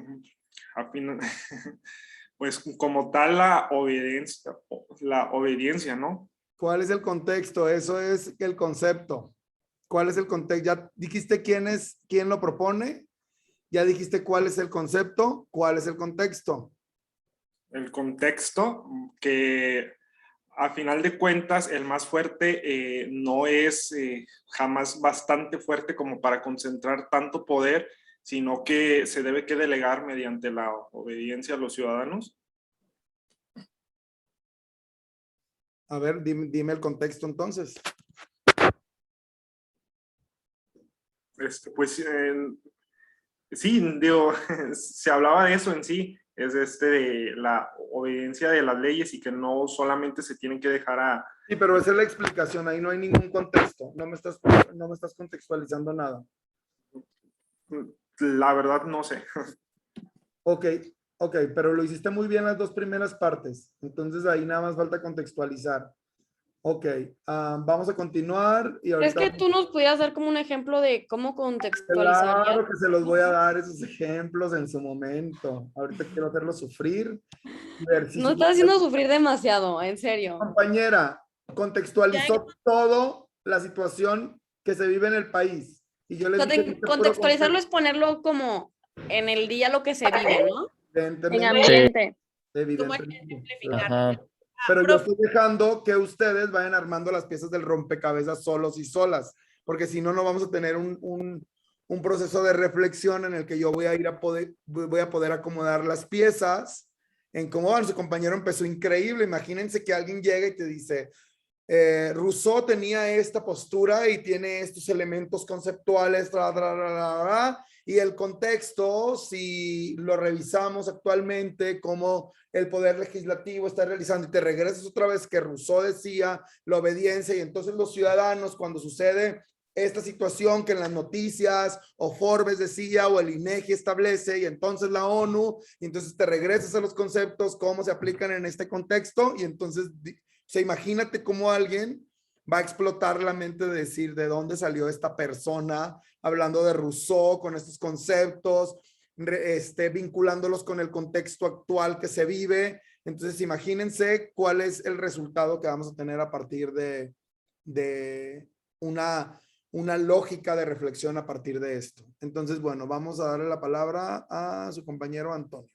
pues como tal la obediencia, ¿no? ¿Cuál es el contexto? Eso es el concepto. ¿Cuál es el contexto? Ya dijiste quién lo propone. Ya dijiste cuál es el concepto. ¿Cuál es el contexto? El contexto que a final de cuentas el más fuerte no es jamás bastante fuerte como para concentrar tanto poder, sino que se debe que delegar mediante la obediencia a los ciudadanos. A ver, dime el contexto entonces. Pues sí, digo, se hablaba de eso en sí, es de la obediencia de las leyes y que no solamente se tienen que dejar a... Sí, pero esa es la explicación. Ahí no hay ningún contexto. No me estás contextualizando nada. La verdad no sé. Ok, pero lo hiciste muy bien las dos primeras partes. Entonces ahí nada más falta contextualizar. Ok, vamos a continuar. Y ¿Crees ahorita que tú nos pudieras dar como un ejemplo de cómo contextualizaría? Claro que se los voy a dar esos ejemplos en su momento. Ahorita quiero hacerlo sufrir. Ver si No su estás haciendo sufrir demasiado, en serio. compañera contextualizó todo la situación que se vive en el país. Y yo O le sea, dije, contextualizarlo es ponerlo como en el día lo que se vive, ¿no? En evidentemente, ambiente. ¿Cómo hay que evidentemente. simplificar? Ajá. Pero yo Profe, estoy dejando que ustedes vayan armando las piezas del rompecabezas solos y solas, porque si no, no vamos a tener un proceso de reflexión en el que yo voy a poder acomodar las piezas en cómo van. Su compañero empezó increíble. Imagínense que alguien llega y te dice, Rousseau tenía esta postura y tiene estos elementos conceptuales, y el contexto, si lo revisamos actualmente, cómo el poder legislativo está realizando, y te regresas otra vez que Rousseau decía la obediencia, y entonces los ciudadanos, cuando sucede esta situación que en las noticias o Forbes decía o el INEGI establece, y entonces la ONU, y entonces te regresas a los conceptos, cómo se aplican en este contexto, y entonces, o sea, imagínate cómo alguien va a explotar la mente de decir de dónde salió esta persona hablando de Rousseau con estos conceptos. vinculándolos con el contexto actual que se vive. Entonces, imagínense cuál es el resultado que vamos a tener a partir de una lógica de reflexión a partir de esto. Entonces, bueno, vamos a darle la palabra a su compañero Antonio.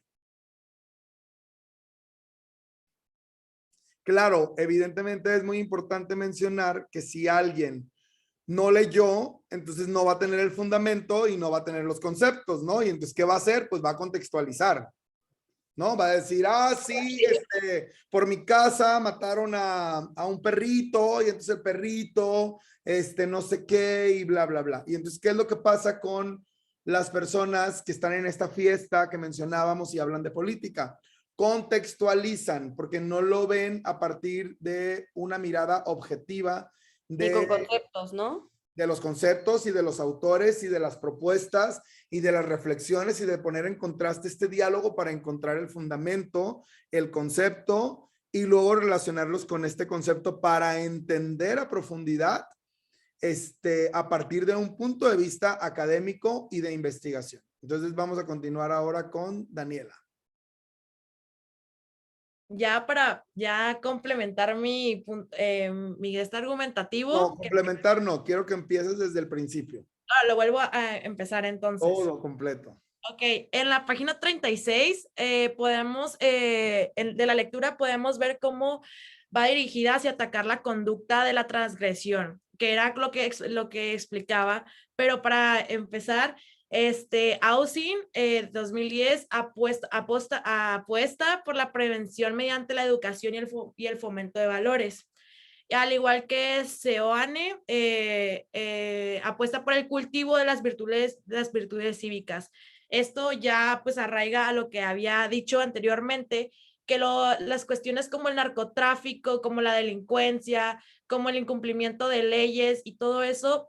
Claro, evidentemente es muy importante mencionar que si alguien no leyó, entonces no va a tener el fundamento y no va a tener los conceptos, ¿no? Y entonces, ¿qué va a hacer? Pues va a contextualizar, ¿no? Va a decir, sí, por mi casa mataron a un perrito y entonces el perrito, no sé qué y bla, bla, bla. Y entonces, ¿qué es lo que pasa con las personas que están en esta fiesta que mencionábamos y hablan de política? Contextualizan porque no lo ven a partir de una mirada objetiva Y con conceptos, ¿no? de los conceptos y de los autores y de las propuestas y de las reflexiones y de poner en contraste este diálogo para encontrar el fundamento, el concepto y luego relacionarlos con este concepto para entender a profundidad a partir de un punto de vista académico y de investigación. Entonces vamos a continuar ahora con Daniela. Ya para complementar mi argumentativo. No, complementar no, quiero que empieces desde el principio. Lo vuelvo a empezar entonces. Todo completo. Ok, en la página 36 podemos, de la lectura podemos ver cómo va dirigida hacia atacar la conducta de la transgresión, que era lo que explicaba, pero para empezar, Ausin 2010 apuesta por la prevención mediante la educación y el fomento de valores. Al igual que Seoane, apuesta por el cultivo de las virtudes cívicas. Esto ya pues arraiga a lo que había dicho anteriormente, que las cuestiones como el narcotráfico, como la delincuencia, como el incumplimiento de leyes y todo eso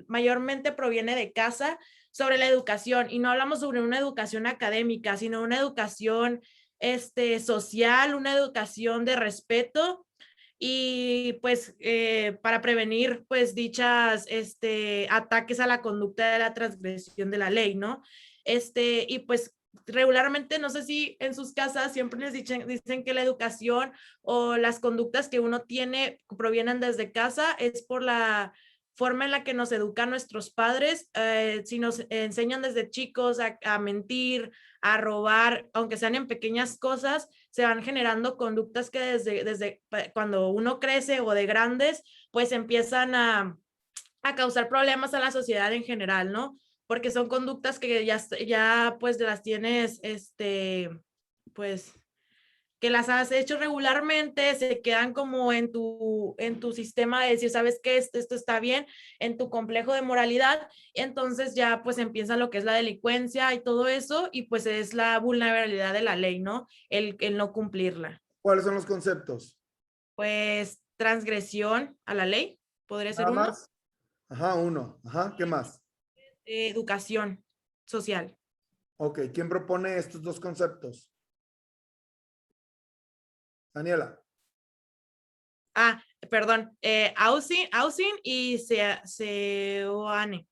mayormente proviene de casa, sobre la educación. Y no hablamos sobre una educación académica, sino una educación social, una educación de respeto. Y pues para prevenir pues dichas ataques a la conducta de la transgresión de la ley, ¿no? Y pues regularmente, no sé si en sus casas siempre les dicen que la educación o las conductas que uno tiene provienen desde casa, es por la forma en la que nos educan nuestros padres. Si nos enseñan desde chicos a mentir, a robar, aunque sean en pequeñas cosas, se van generando conductas que desde cuando uno crece o de grandes, pues empiezan a causar problemas a la sociedad en general, ¿no? Porque son conductas que ya pues las tienes, pues que las has hecho regularmente, se quedan como en tu sistema de decir, ¿sabes qué? Esto está bien, en tu complejo de moralidad. Entonces ya pues empieza lo que es la delincuencia y todo eso, y pues es la vulnerabilidad de la ley, ¿no? El no cumplirla. ¿Cuáles son los conceptos? Pues transgresión a la ley, podría ser uno. Más. Ajá, uno. Ajá, ¿qué más? Educación social. Ok, ¿quién propone estos dos conceptos? Daniela. Perdón, Ausin y Seoane,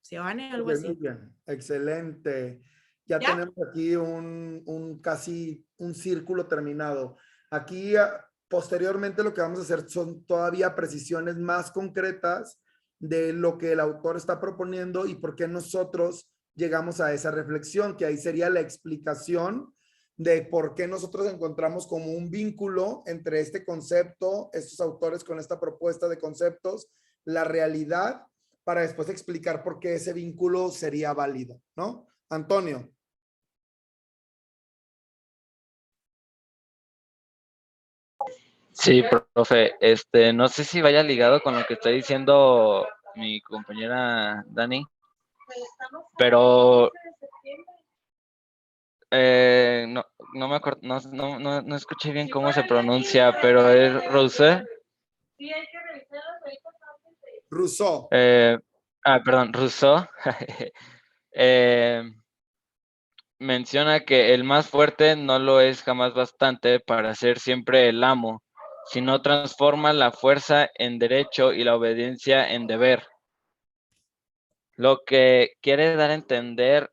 algo así. Muy bien, excelente. Ya tenemos aquí casi un círculo terminado. Aquí posteriormente lo que vamos a hacer son todavía precisiones más concretas de lo que el autor está proponiendo y por qué nosotros llegamos a esa reflexión, que ahí sería la explicación de por qué nosotros encontramos como un vínculo entre este concepto, estos autores con esta propuesta de conceptos, la realidad, para después explicar por qué ese vínculo sería válido, ¿no? Antonio. Sí, profe, no sé si vaya ligado con lo que está diciendo mi compañera Dani, pero no me acuerdo, no escuché bien cómo se pronuncia, pero es Rousseau. Sí, hay que revisarlos ahorita. Rousseau. Perdón, Rousseau. Menciona que el más fuerte no lo es jamás bastante para ser siempre el amo, sino transforma la fuerza en derecho y la obediencia en deber. Lo que quiere dar a entender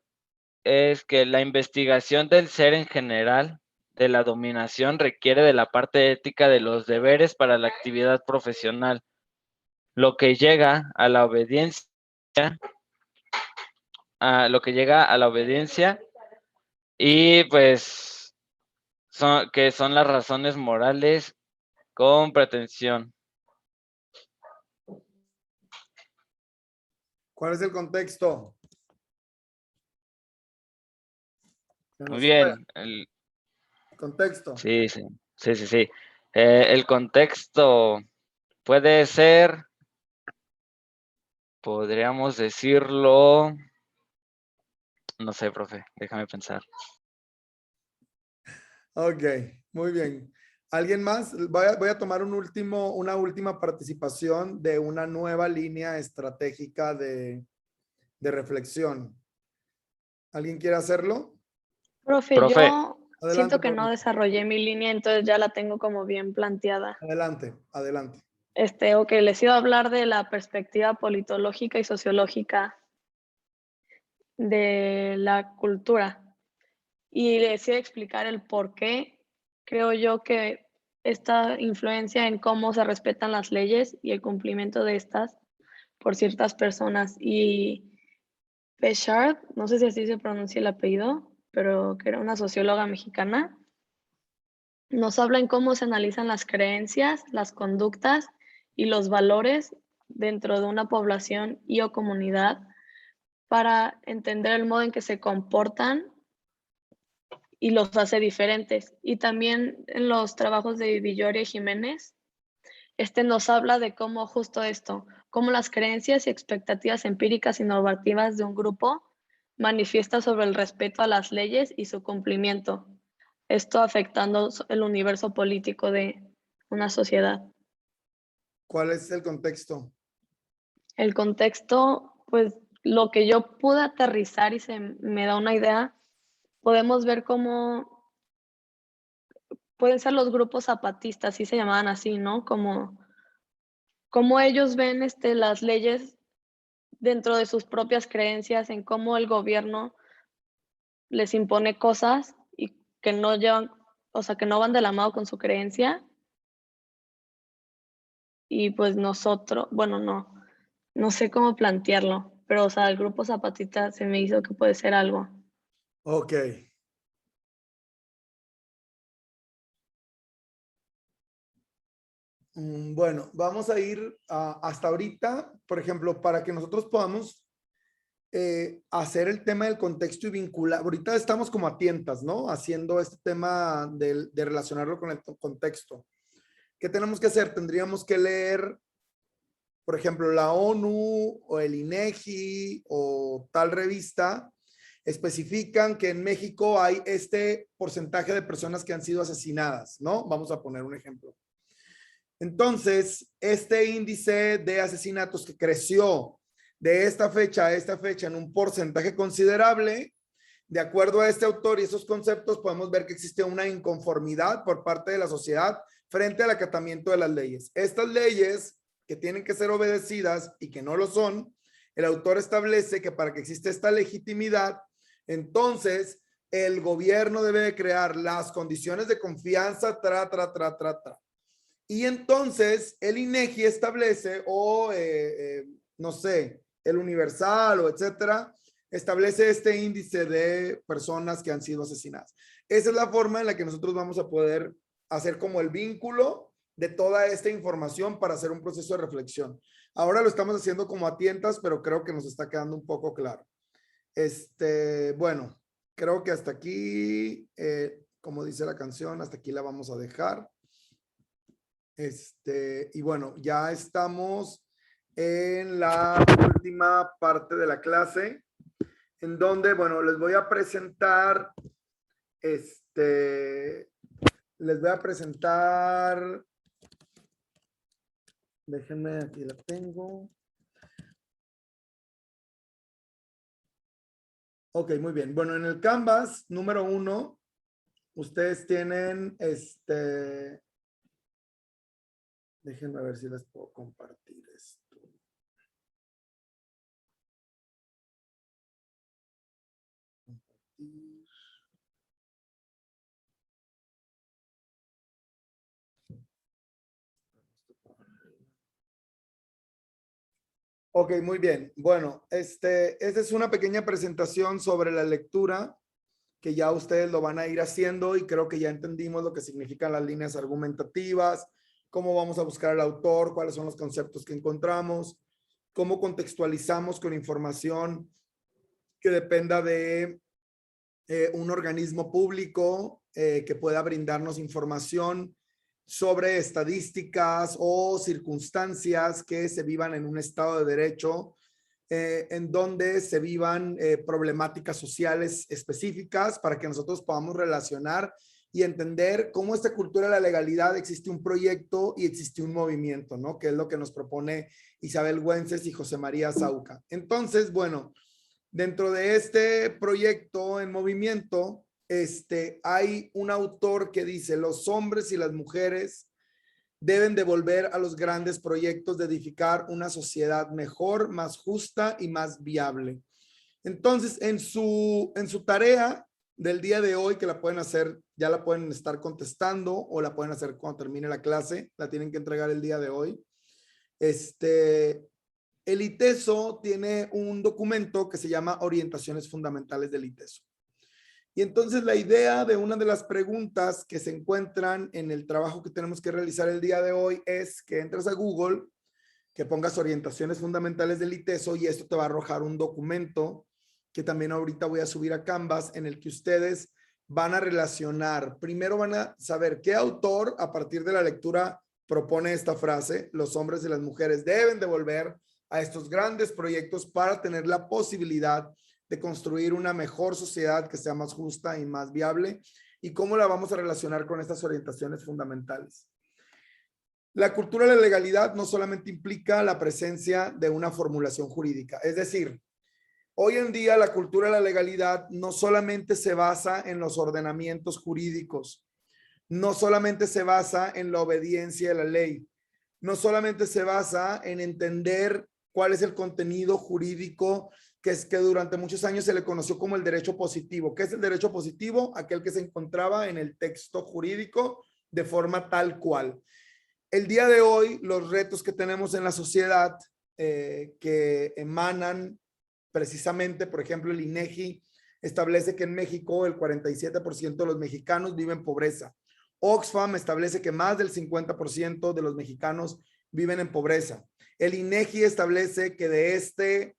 es que la investigación del ser en general, de la dominación, requiere de la parte ética de los deberes para la actividad profesional, lo que llega a la obediencia, y pues que son las razones morales con pretensión. ¿Cuál es el contexto? Se Muy nos fue. bien. Contexto. Sí. El contexto puede ser, podríamos decirlo, no sé, profe, déjame pensar. Ok, muy bien. ¿Alguien más? Voy a tomar una última participación de una nueva línea estratégica de reflexión. ¿Alguien quiere hacerlo? Profe, Profe. yo Adelante, siento que no profe. desarrollé mi línea, entonces ya la tengo como bien planteada. Adelante, adelante. Ok, les iba a hablar de la perspectiva politológica y sociológica de la cultura. Y les iba a explicar el por qué creo yo que esta influencia en cómo se respetan las leyes y el cumplimiento de estas por ciertas personas. Y Péchard, no sé si así se pronuncia el apellido, pero que era una socióloga mexicana, nos habla en cómo se analizan las creencias, las conductas y los valores dentro de una población y o comunidad para entender el modo en que se comportan y los hace diferentes. Y también en los trabajos de Villoria y Jiménez, nos habla de cómo justo esto, cómo las creencias y expectativas empíricas y normativas de un grupo manifiesta sobre el respeto a las leyes y su cumplimiento. Esto afectando el universo político de una sociedad. ¿Cuál es el contexto? El contexto, pues lo que yo pude aterrizar y se me da una idea, podemos ver cómo pueden ser los grupos zapatistas, sí se llamaban así, ¿no? Como ellos ven las leyes dentro de sus propias creencias, en cómo el gobierno les impone cosas y que no llevan, o sea, que no van de la mano con su creencia. Y pues nosotros, bueno, no sé cómo plantearlo, pero o sea, el grupo zapatista se me hizo que puede ser algo. Ok. Bueno, vamos a ir hasta ahorita, por ejemplo, para que nosotros podamos hacer el tema del contexto y vincular. Ahorita estamos como a tientas, ¿no? Haciendo este tema de relacionarlo con el contexto. ¿Qué tenemos que hacer? Tendríamos que leer, por ejemplo, la ONU o el INEGI o tal revista especifican que en México hay este porcentaje de personas que han sido asesinadas, ¿no? Vamos a poner un ejemplo. Entonces, este índice de asesinatos que creció de esta fecha a esta fecha en un porcentaje considerable, de acuerdo a este autor y esos conceptos, podemos ver que existe una inconformidad por parte de la sociedad frente al acatamiento de las leyes. Estas leyes que tienen que ser obedecidas y que no lo son, el autor establece que para que exista esta legitimidad, entonces el gobierno debe de crear las condiciones de confianza, y entonces el INEGI establece, o no sé, el Universal o etcétera, establece este índice de personas que han sido asesinadas. Esa es la forma en la que nosotros vamos a poder hacer como el vínculo de toda esta información para hacer un proceso de reflexión. Ahora lo estamos haciendo como a tientas, pero creo que nos está quedando un poco claro. Bueno, creo que hasta aquí, como dice la canción, hasta aquí la vamos a dejar. Y bueno, ya estamos en la última parte de la clase, en donde, bueno, les voy a presentar, déjenme, aquí la tengo. Ok, muy bien. Bueno, en el Canvas número 1, ustedes tienen, déjenme ver si les puedo compartir esto. Ok, muy bien. Bueno, esta es una pequeña presentación sobre la lectura que ya ustedes lo van a ir haciendo y creo que ya entendimos lo que significan las líneas argumentativas, cómo vamos a buscar al autor, cuáles son los conceptos que encontramos, cómo contextualizamos con información que dependa de un organismo público que pueda brindarnos información sobre estadísticas o circunstancias que se vivan en un estado de derecho, en donde se vivan problemáticas sociales específicas para que nosotros podamos relacionar y entender cómo esta cultura de la legalidad existe un proyecto y existe un movimiento, ¿no? Que es lo que nos propone Isabel Güences y José María Sauca. Entonces, bueno, dentro de este proyecto en movimiento, hay un autor que dice: los hombres y las mujeres deben de volver a los grandes proyectos de edificar una sociedad mejor, más justa y más viable. Entonces, en su tarea del día de hoy, que la pueden hacer, ya la pueden estar contestando o la pueden hacer cuando termine la clase, la tienen que entregar el día de hoy. El ITESO tiene un documento que se llama Orientaciones Fundamentales del ITESO. Y entonces la idea de una de las preguntas que se encuentran en el trabajo que tenemos que realizar el día de hoy es que entres a Google, que pongas Orientaciones Fundamentales del ITESO y esto te va a arrojar un documento que también ahorita voy a subir a Canvas, en el que ustedes van a relacionar. Primero van a saber qué autor a partir de la lectura propone esta frase: los hombres y las mujeres deben de volver a estos grandes proyectos para tener la posibilidad de construir una mejor sociedad que sea más justa y más viable, y cómo la vamos a relacionar con estas orientaciones fundamentales. La cultura de la legalidad no solamente implica la presencia de una formulación jurídica, es decir, hoy en día la cultura de la legalidad no solamente se basa en los ordenamientos jurídicos, no solamente se basa en la obediencia a la ley, no solamente se basa en entender cuál es el contenido jurídico que durante muchos años se le conoció como el derecho positivo. ¿Qué es el derecho positivo? Aquel que se encontraba en el texto jurídico de forma tal cual. El día de hoy, los retos que tenemos en la sociedad que emanan precisamente, por ejemplo, el INEGI establece que en México el 47% de los mexicanos viven en pobreza. Oxfam establece que más del 50% de los mexicanos viven en pobreza. El INEGI establece que de este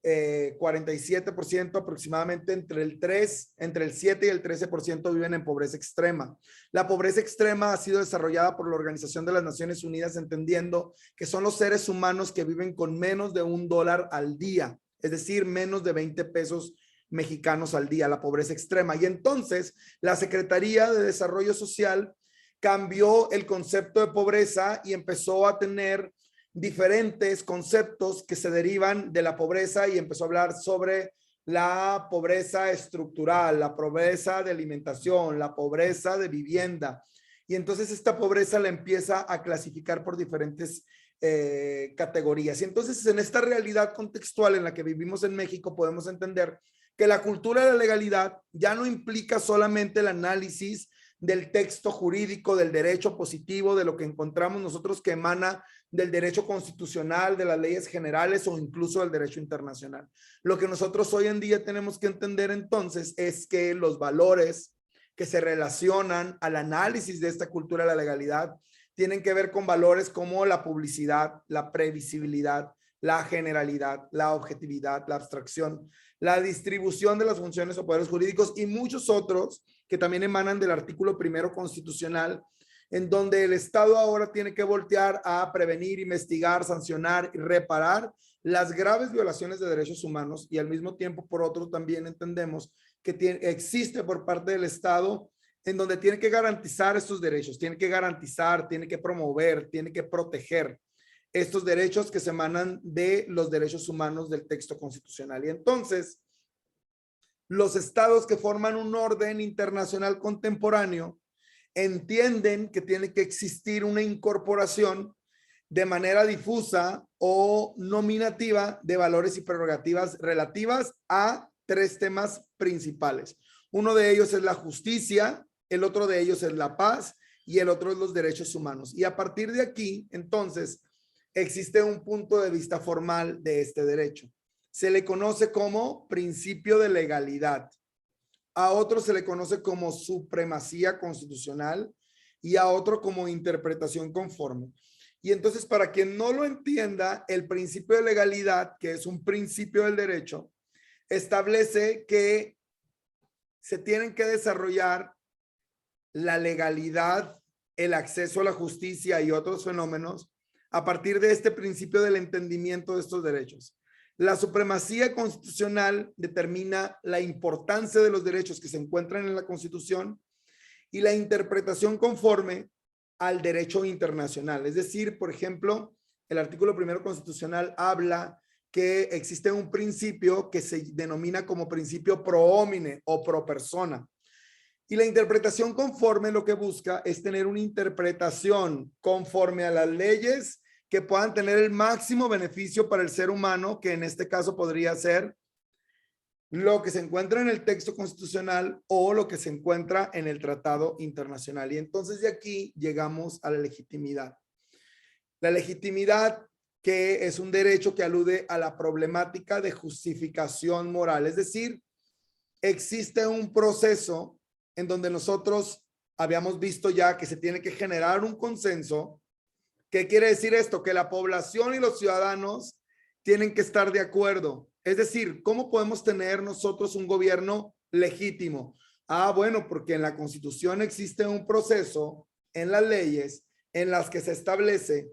47%, aproximadamente entre el 7 y el 13% viven en pobreza extrema. La pobreza extrema ha sido desarrollada por la Organización de las Naciones Unidas, entendiendo que son los seres humanos que viven con menos de $1 al día, es decir, menos de 20 pesos mexicanos al día, la pobreza extrema. Y entonces la Secretaría de Desarrollo Social cambió el concepto de pobreza y empezó a tener diferentes conceptos que se derivan de la pobreza, y empezó a hablar sobre la pobreza estructural, la pobreza de alimentación, la pobreza de vivienda. Y entonces esta pobreza la empieza a clasificar por diferentes categorías. Y entonces en esta realidad contextual en la que vivimos en México podemos entender que la cultura de la legalidad ya no implica solamente el análisis del texto jurídico, del derecho positivo, de lo que encontramos nosotros que emana del derecho constitucional, de las leyes generales o incluso del derecho internacional. Lo que nosotros hoy en día tenemos que entender entonces es que los valores que se relacionan al análisis de esta cultura de la legalidad tienen que ver con valores como la publicidad, la previsibilidad, la generalidad, la objetividad, la abstracción, la distribución de las funciones o poderes jurídicos y muchos otros que también emanan del artículo 1 constitucional, en donde el Estado ahora tiene que voltear a prevenir, investigar, sancionar y reparar las graves violaciones de derechos humanos, y al mismo tiempo, por otro, también entendemos que existe por parte del Estado en donde tiene que garantizar estos derechos, tiene que garantizar, tiene que promover, tiene que proteger estos derechos que se emanan de los derechos humanos del texto constitucional. Y entonces, los estados que forman un orden internacional contemporáneo entienden que tiene que existir una incorporación de manera difusa o nominativa de valores y prerrogativas relativas a 3 temas principales. Uno de ellos es la justicia, el otro de ellos es la paz y el otro es los derechos humanos. Y a partir de aquí, entonces, existe un punto de vista formal de este derecho. Se le conoce como principio de legalidad. A otro se le conoce como supremacía constitucional y a otro como interpretación conforme. Y entonces, para quien no lo entienda, el principio de legalidad, que es un principio del derecho, establece que se tienen que desarrollar la legalidad, el acceso a la justicia y otros fenómenos a partir de este principio del entendimiento de estos derechos. La supremacía constitucional determina la importancia de los derechos que se encuentran en la Constitución y la interpretación conforme al derecho internacional. Es decir, por ejemplo, el artículo 1 constitucional habla que existe un principio que se denomina como principio pro homine o pro persona. Y la interpretación conforme lo que busca es tener una interpretación conforme a las leyes que puedan tener el máximo beneficio para el ser humano, que en este caso podría ser lo que se encuentra en el texto constitucional o lo que se encuentra en el tratado internacional. Y entonces de aquí llegamos a la legitimidad. La legitimidad, que es un derecho que alude a la problemática de justificación moral. Es decir, existe un proceso en donde nosotros habíamos visto ya que se tiene que generar un consenso. ¿Qué quiere decir esto? Que la población y los ciudadanos tienen que estar de acuerdo. Es decir, ¿cómo podemos tener nosotros un gobierno legítimo? Bueno, porque en la Constitución existe un proceso en las leyes en las que se establece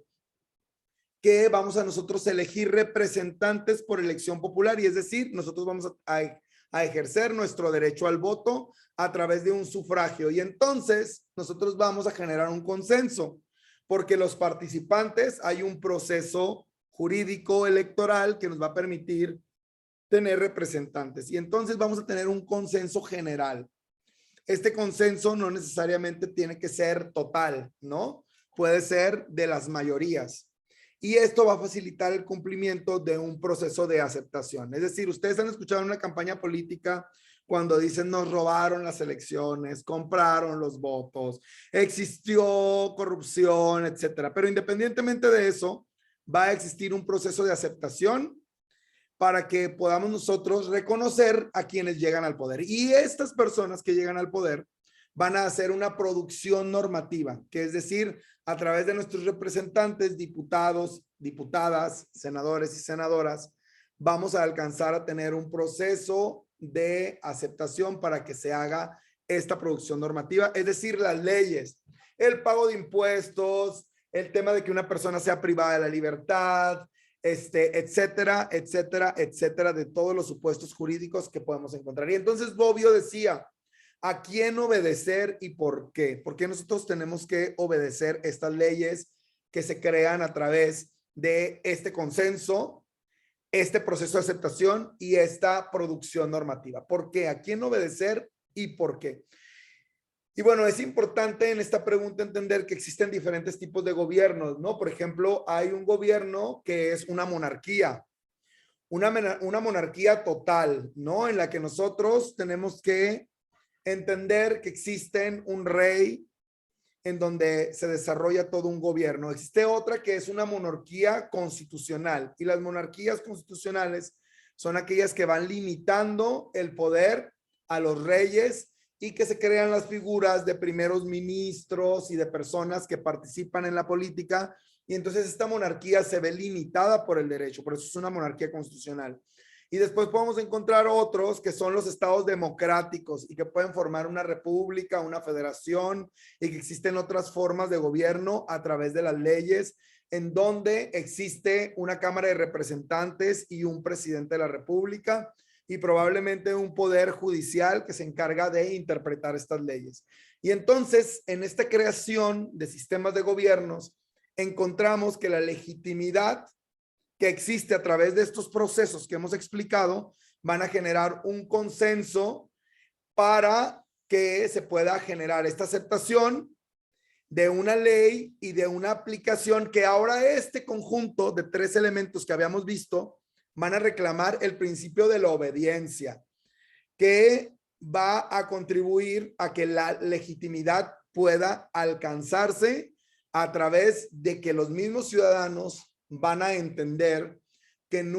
que vamos a nosotros elegir representantes por elección popular, y es decir, nosotros vamos a ejercer nuestro derecho al voto a través de un sufragio, y entonces nosotros vamos a generar un consenso, porque los participantes, hay un proceso jurídico electoral que nos va a permitir tener representantes, y entonces vamos a tener un consenso general. Este consenso no necesariamente tiene que ser total, ¿no? Puede ser de las mayorías. Y esto va a facilitar el cumplimiento de un proceso de aceptación. Es decir, ustedes han escuchado en una campaña política cuando dicen nos robaron las elecciones, compraron los votos, existió corrupción, etcétera. Pero independientemente de eso, va a existir un proceso de aceptación para que podamos nosotros reconocer a quienes llegan al poder. Y estas personas que llegan al poder van a hacer una producción normativa, que es decir, a través de nuestros representantes, diputados, diputadas, senadores y senadoras, vamos a alcanzar a tener un proceso de aceptación para que se haga esta producción normativa, es decir, las leyes, el pago de impuestos, el tema de que una persona sea privada de la libertad, etcétera, etcétera, etcétera, de todos los supuestos jurídicos que podemos encontrar. Y entonces Bobbio decía, ¿a quién obedecer y por qué? ¿Por qué nosotros tenemos que obedecer estas leyes que se crean a través de este consenso, este proceso de aceptación y esta producción normativa? ¿Por qué? ¿A quién obedecer y por qué? Y bueno, es importante en esta pregunta entender que existen diferentes tipos de gobiernos, ¿no? Por ejemplo, hay un gobierno que es una monarquía, una monarquía total, ¿no? En la que nosotros tenemos que entender que existen un rey en donde se desarrolla todo un gobierno. Existe otra que es una monarquía constitucional, y las monarquías constitucionales son aquellas que van limitando el poder a los reyes y que se crean las figuras de primeros ministros y de personas que participan en la política, y entonces esta monarquía se ve limitada por el derecho, por eso es una monarquía constitucional. Y después podemos encontrar otros que son los estados democráticos y que pueden formar una república, una federación, y que existen otras formas de gobierno a través de las leyes, en donde existe una Cámara de Representantes y un presidente de la República y probablemente un poder judicial que se encarga de interpretar estas leyes. Y entonces, en esta creación de sistemas de gobiernos, encontramos que la legitimidad que existe a través de estos procesos que hemos explicado van a generar un consenso para que se pueda generar esta aceptación de una ley y de una aplicación, que ahora este conjunto de tres elementos que habíamos visto van a reclamar el principio de la obediencia, que va a contribuir a que la legitimidad pueda alcanzarse a través de que los mismos ciudadanos van a entender que en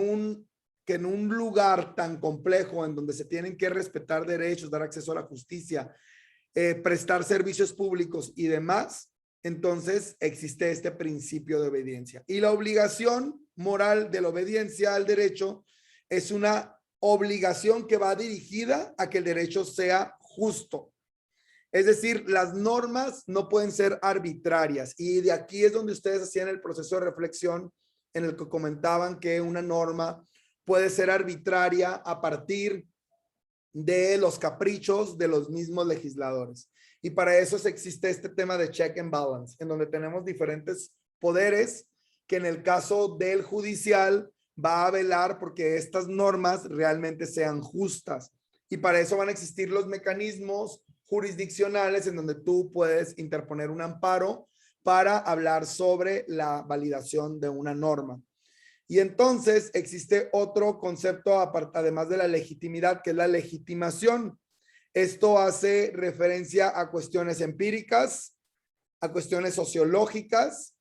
un lugar tan complejo en donde se tienen que respetar derechos, dar acceso a la justicia, prestar servicios públicos y demás, entonces existe este principio de obediencia. Y la obligación moral de la obediencia al derecho es una obligación que va dirigida a que el derecho sea justo. Es decir, las normas no pueden ser arbitrarias, y de aquí es donde ustedes hacían el proceso de reflexión en el que comentaban que una norma puede ser arbitraria a partir de los caprichos de los mismos legisladores. Y para eso existe este tema de check and balance, en donde tenemos diferentes poderes que en el caso del judicial va a velar porque estas normas realmente sean justas. Y para eso van a existir los mecanismos jurisdiccionales en donde tú puedes interponer un amparo para hablar sobre la validación de una norma. Y entonces existe otro concepto además de la legitimidad, que es la legitimación. Esto hace referencia a cuestiones empíricas, a cuestiones sociológicas,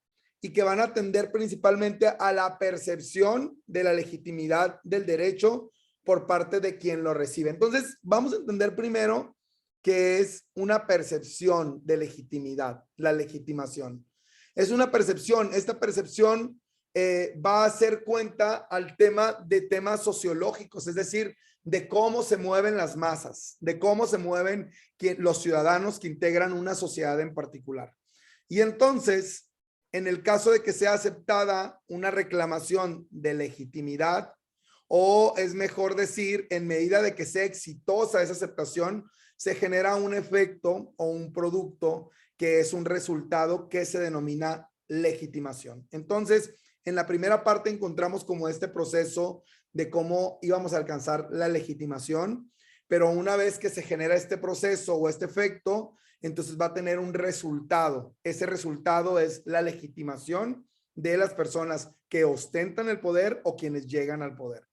y que van a atender principalmente a la percepción de la legitimidad del derecho por parte de quien lo recibe. Entonces, vamos a entender primero qué es una percepción de legitimidad, la legitimación. Es una percepción. Esta percepción va a hacer cuenta al tema de temas sociológicos, es decir, de cómo se mueven las masas, de cómo se mueven los ciudadanos que integran una sociedad en particular. Y entonces, en el caso de que sea aceptada una reclamación de legitimidad, o es mejor decir, en medida de que sea exitosa esa aceptación, se genera un efecto o un producto que es un resultado que se denomina legitimación. Entonces, en la primera parte encontramos como este proceso de cómo íbamos a alcanzar la legitimación, pero una vez que se genera este proceso o este efecto, entonces va a tener un resultado. Ese resultado es la legitimación de las personas que ostentan el poder o quienes llegan al poder.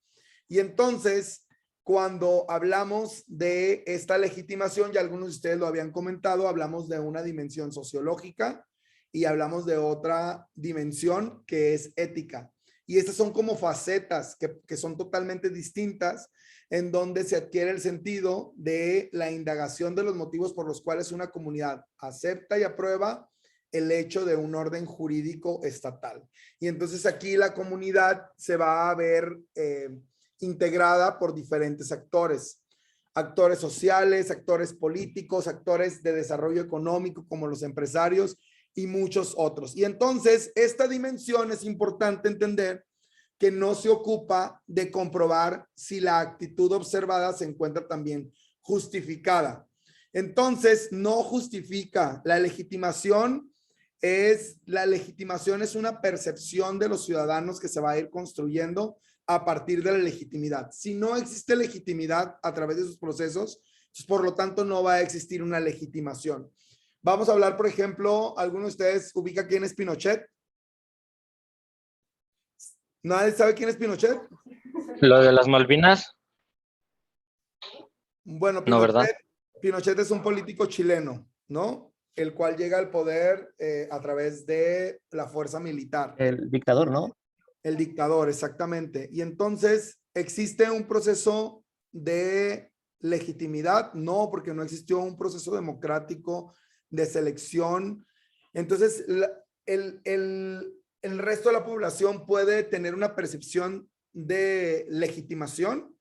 Y entonces, cuando hablamos de esta legitimación, ya algunos de ustedes lo habían comentado, hablamos de una dimensión sociológica y hablamos de otra dimensión que es ética. Y estas son como facetas que son totalmente distintas, en donde se adquiere el sentido de la indagación de los motivos por los cuales una comunidad acepta y aprueba el hecho de un orden jurídico estatal. Y entonces aquí la comunidad se va a ver integrada por diferentes actores sociales, actores políticos, actores de desarrollo económico como los empresarios y muchos otros. Y entonces esta dimensión es importante entender que no se ocupa de comprobar si la actitud observada se encuentra también justificada. Entonces no justifica la legitimación. La legitimación es una percepción de los ciudadanos que se va a ir construyendo a partir de la legitimidad. Si no existe legitimidad a través de esos procesos, pues por lo tanto no va a existir una legitimación. Vamos a hablar, por ejemplo, ¿alguno de ustedes ubica quién es Pinochet? ¿Nadie sabe quién es Pinochet? ¿Lo de las Malvinas? Bueno, No, ¿verdad? Pinochet es un político chileno, ¿no? El cual llega al poder a través de la fuerza militar. El dictador, ¿no? El dictador, exactamente. Y entonces, ¿existe un proceso de legitimidad? No, porque no existió un proceso democrático de selección. Entonces, el resto de la población puede tener una percepción de legitimación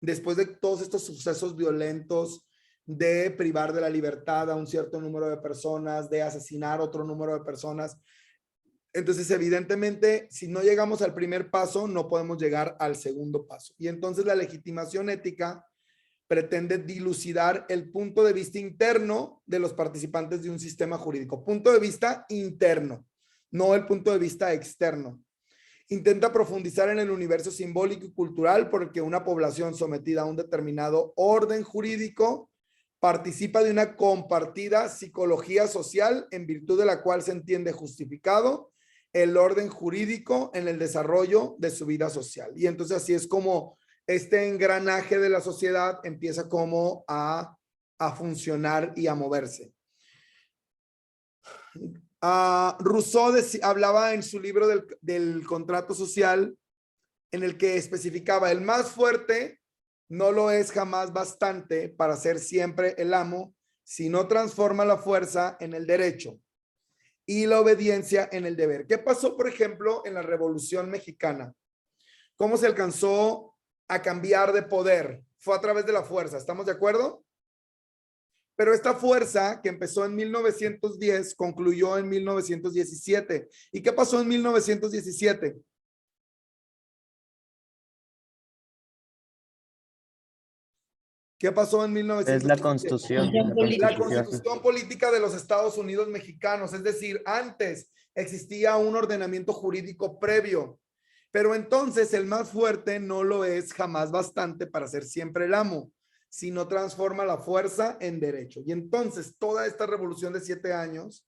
después de todos estos sucesos violentos, de privar de la libertad a un cierto número de personas, de asesinar otro número de personas. Entonces, evidentemente, si no llegamos al primer paso, no podemos llegar al segundo paso. Y entonces la legitimación ética pretende dilucidar el punto de vista interno de los participantes de un sistema jurídico. Punto de vista interno, no el punto de vista externo. Intenta profundizar en el universo simbólico y cultural por el que una población sometida a un determinado orden jurídico participa de una compartida psicología social en virtud de la cual se entiende justificado el orden jurídico en el desarrollo de su vida social. Y entonces así es como este engranaje de la sociedad empieza como a funcionar y a moverse. Rousseau hablaba en su libro del contrato social, en el que especificaba: el más fuerte no lo es jamás bastante para ser siempre el amo, si no transforma la fuerza en el derecho y la obediencia en el deber. ¿Qué pasó, por ejemplo, en la Revolución Mexicana? ¿Cómo se alcanzó a cambiar de poder? Fue a través de la fuerza, ¿estamos de acuerdo? Pero esta fuerza, que empezó en 1910, concluyó en 1917. ¿Y qué pasó en 1917? ¿Qué pasó en 1917? Es la Constitución. La Constitución Política de los Estados Unidos Mexicanos. Es decir, antes existía un ordenamiento jurídico previo, pero entonces el más fuerte no lo es jamás bastante para ser siempre el amo, sino transforma la fuerza en derecho. Y entonces toda esta revolución de 7 años,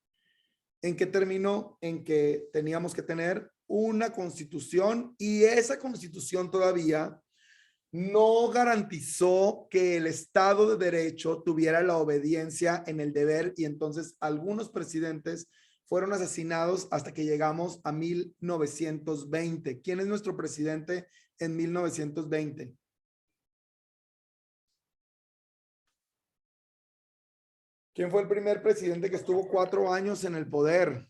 ¿en qué terminó? En que teníamos que tener una constitución, y esa constitución todavía no garantizó que el Estado de Derecho tuviera la obediencia en el deber, y entonces algunos presidentes fueron asesinados hasta que llegamos a 1920. ¿Quién es nuestro presidente en 1920? ¿Quién fue el primer presidente que estuvo 4 años en el poder?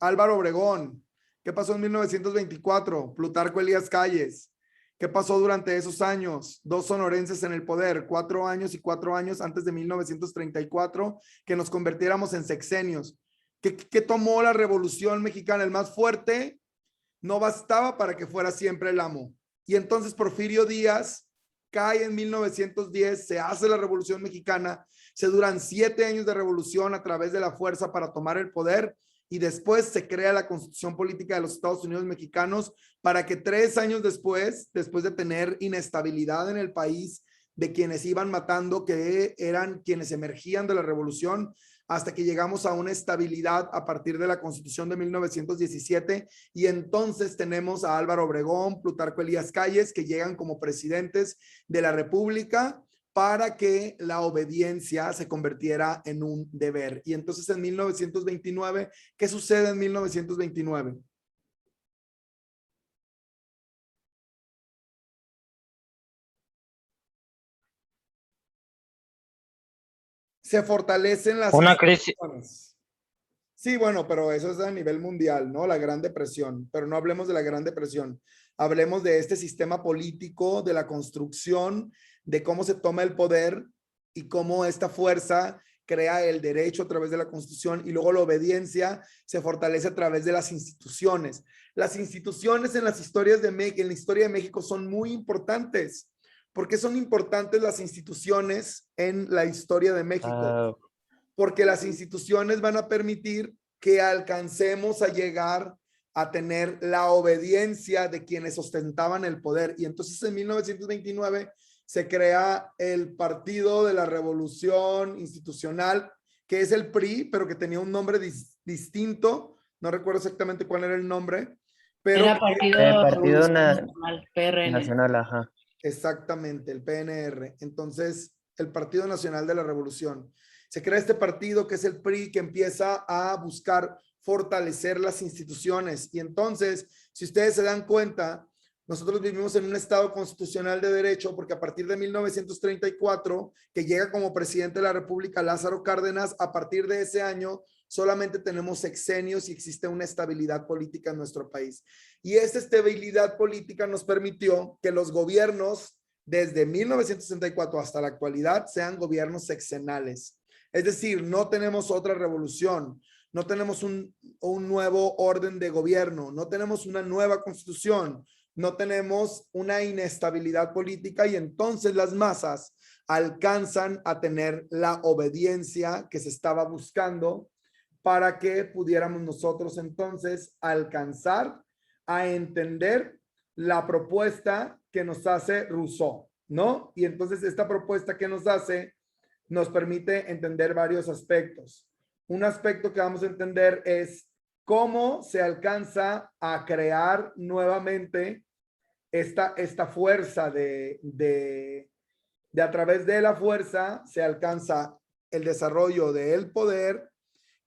Álvaro Obregón. ¿Qué pasó en 1924? Plutarco Elías Calles. ¿Qué pasó durante esos años? 2 sonorenses en el poder, 4 años y 4 años antes de 1934, que nos convirtiéramos en sexenios. ¿Qué tomó la Revolución Mexicana? El más fuerte no bastaba para que fuera siempre el amo. Y entonces Porfirio Díaz cae en 1910, se hace la Revolución Mexicana, se duran 7 años de revolución a través de la fuerza para tomar el poder, y después se crea la Constitución Política de los Estados Unidos Mexicanos para que 3 años después de tener inestabilidad en el país, de quienes iban matando, que eran quienes emergían de la revolución, hasta que llegamos a una estabilidad a partir de la Constitución de 1917, y entonces tenemos a Álvaro Obregón, Plutarco Elías Calles, que llegan como presidentes de la República para que la obediencia se convirtiera en un deber. Y entonces en 1929, ¿qué sucede en 1929? Se fortalecen las Una crisis. instituciones. Sí, bueno, pero eso es a nivel mundial, ¿no? La Gran Depresión, pero no hablemos de la Gran Depresión. Hablemos de este sistema político, de la construcción, de cómo se toma el poder y cómo esta fuerza crea el derecho a través de la Constitución, y luego la obediencia se fortalece a través de las instituciones. Las instituciones en las historias en la historia de México son muy importantes. ¿Por qué son importantes las instituciones en la historia de México? Porque las instituciones van a permitir que alcancemos a llegar a tener la obediencia de quienes ostentaban el poder. Y entonces en 1929 se crea el Partido de la Revolución Institucional, que es el PRI, pero que tenía un nombre distinto. No recuerdo exactamente cuál era el nombre. Pero era Partido Nacional, PRN. Nacional, ajá. Exactamente, el PNR. Entonces, el Partido Nacional de la Revolución. Se crea este partido que es el PRI, que empieza a buscar fortalecer las instituciones. Y entonces, si ustedes se dan cuenta, nosotros vivimos en un estado constitucional de derecho, porque a partir de 1934, que llega como presidente de la República Lázaro Cárdenas, a partir de ese año solamente tenemos sexenios y existe una estabilidad política en nuestro país. Y esta estabilidad política nos permitió que los gobiernos desde 1964 hasta la actualidad sean gobiernos sexenales. Es decir, no tenemos otra revolución, no tenemos un nuevo orden de gobierno, no tenemos una nueva constitución, no tenemos una inestabilidad política, y entonces las masas alcanzan a tener la obediencia que se estaba buscando para que pudiéramos nosotros entonces alcanzar a entender la propuesta que nos hace Rousseau, ¿no? Y entonces esta propuesta que nos hace nos permite entender varios aspectos. Un aspecto que vamos a entender es cómo se alcanza a crear nuevamente esta fuerza de a través de la fuerza se alcanza el desarrollo del poder,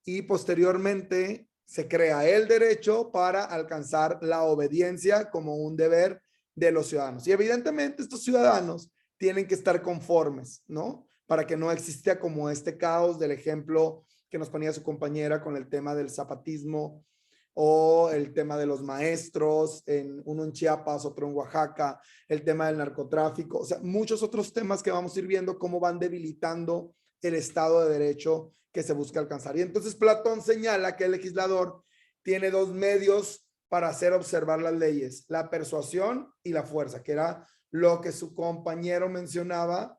y posteriormente se crea el derecho para alcanzar la obediencia como un deber de los ciudadanos. Y evidentemente estos ciudadanos tienen que estar conformes, ¿no? Para que no exista como este caos del ejemplo que nos ponía su compañera con el tema del zapatismo o el tema de los maestros, uno en Chiapas, otro en Oaxaca, el tema del narcotráfico, o sea, muchos otros temas que vamos a ir viendo cómo van debilitando el Estado de Derecho que se busca alcanzar. Y entonces Platón señala que el legislador tiene dos medios para hacer observar las leyes, la persuasión y la fuerza, que era lo que su compañero mencionaba,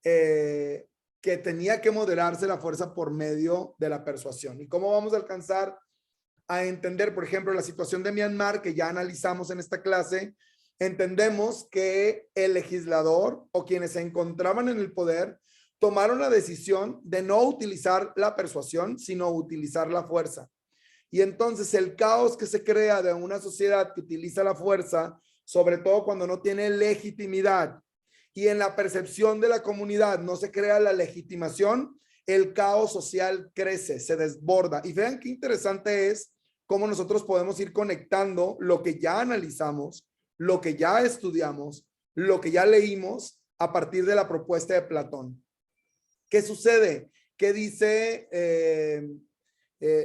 que tenía que moderarse la fuerza por medio de la persuasión. ¿Y cómo vamos a alcanzar a entender, por ejemplo, la situación de Myanmar, que ya analizamos en esta clase? Entendemos que el legislador o quienes se encontraban en el poder tomaron la decisión de no utilizar la persuasión, sino utilizar la fuerza. Y entonces el caos que se crea de una sociedad que utiliza la fuerza, sobre todo cuando no tiene legitimidad, y en la percepción de la comunidad no se crea la legitimación, el caos social crece, se desborda. Y vean qué interesante es cómo nosotros podemos ir conectando lo que ya analizamos, lo que ya estudiamos, lo que ya leímos a partir de la propuesta de Platón. ¿Qué sucede? ¿Qué dice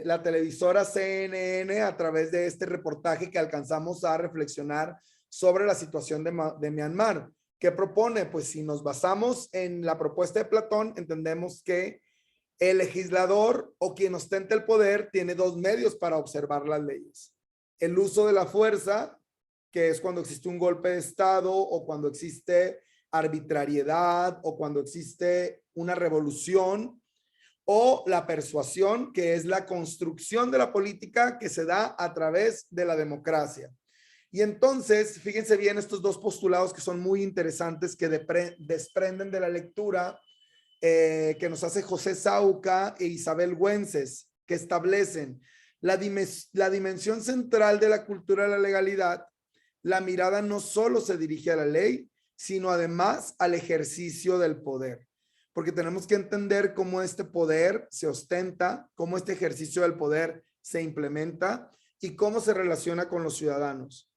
la televisora CNN a través de este reportaje que alcanzamos a reflexionar sobre la situación de Myanmar? ¿Qué propone? Pues si nos basamos en la propuesta de Platón, entendemos que el legislador o quien ostenta el poder tiene dos medios para observar las leyes. El uso de la fuerza, que es cuando existe un golpe de Estado o cuando existe arbitrariedad o cuando existe una revolución, o la persuasión, que es la construcción de la política que se da a través de la democracia. Y entonces, fíjense bien estos dos postulados que son muy interesantes, que desprenden de la lectura que nos hace José Sauca e Isabel Güences, que establecen la dimensión central de la cultura de la legalidad. La mirada no solo se dirige a la ley, sino además al ejercicio del poder. Porque tenemos que entender cómo este poder se ostenta, cómo este ejercicio del poder se implementa y cómo se relaciona con los ciudadanos.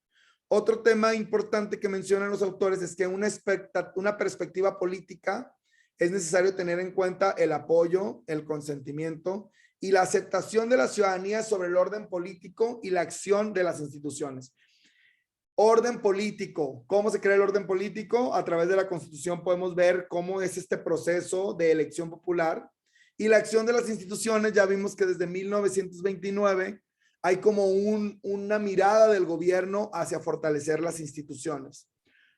Otro tema importante que mencionan los autores es que una perspectiva política es necesario tener en cuenta el apoyo, el consentimiento y la aceptación de la ciudadanía sobre el orden político y la acción de las instituciones. Orden político. ¿Cómo se crea el orden político? A través de la Constitución podemos ver cómo es este proceso de elección popular. Y la acción de las instituciones, ya vimos que desde 1929 hay como una mirada del gobierno hacia fortalecer las instituciones.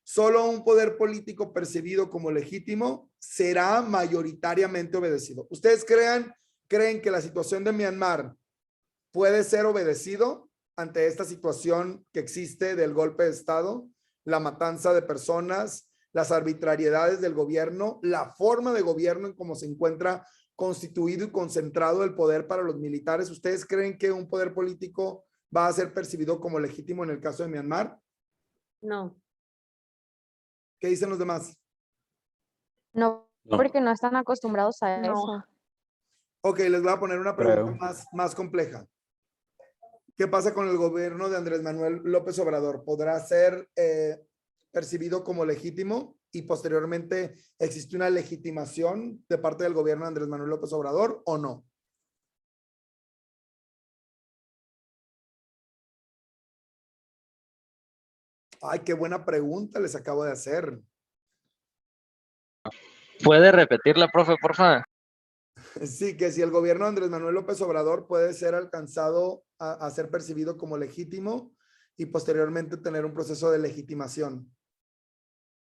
Solo un poder político percibido como legítimo será mayoritariamente obedecido. ¿Ustedes creen que la situación de Myanmar puede ser obedecido ante esta situación que existe del golpe de Estado, la matanza de personas, las arbitrariedades del gobierno, la forma de gobierno en cómo se encuentra constituido y concentrado el poder para los militares? ¿Ustedes creen que un poder político va a ser percibido como legítimo en el caso de Myanmar? No. ¿Qué dicen los demás? No, porque no están acostumbrados a eso. Ok, les voy a poner una pregunta más compleja. ¿Qué pasa con el gobierno de Andrés Manuel López Obrador? ¿Podrá ser percibido como legítimo y posteriormente existe una legitimación de parte del gobierno de Andrés Manuel López Obrador o no? Ay, qué buena pregunta les acabo de hacer. ¿Puede repetirla, profe, por favor? Sí, que si el gobierno de Andrés Manuel López Obrador puede ser alcanzado a ser percibido como legítimo y posteriormente tener un proceso de legitimación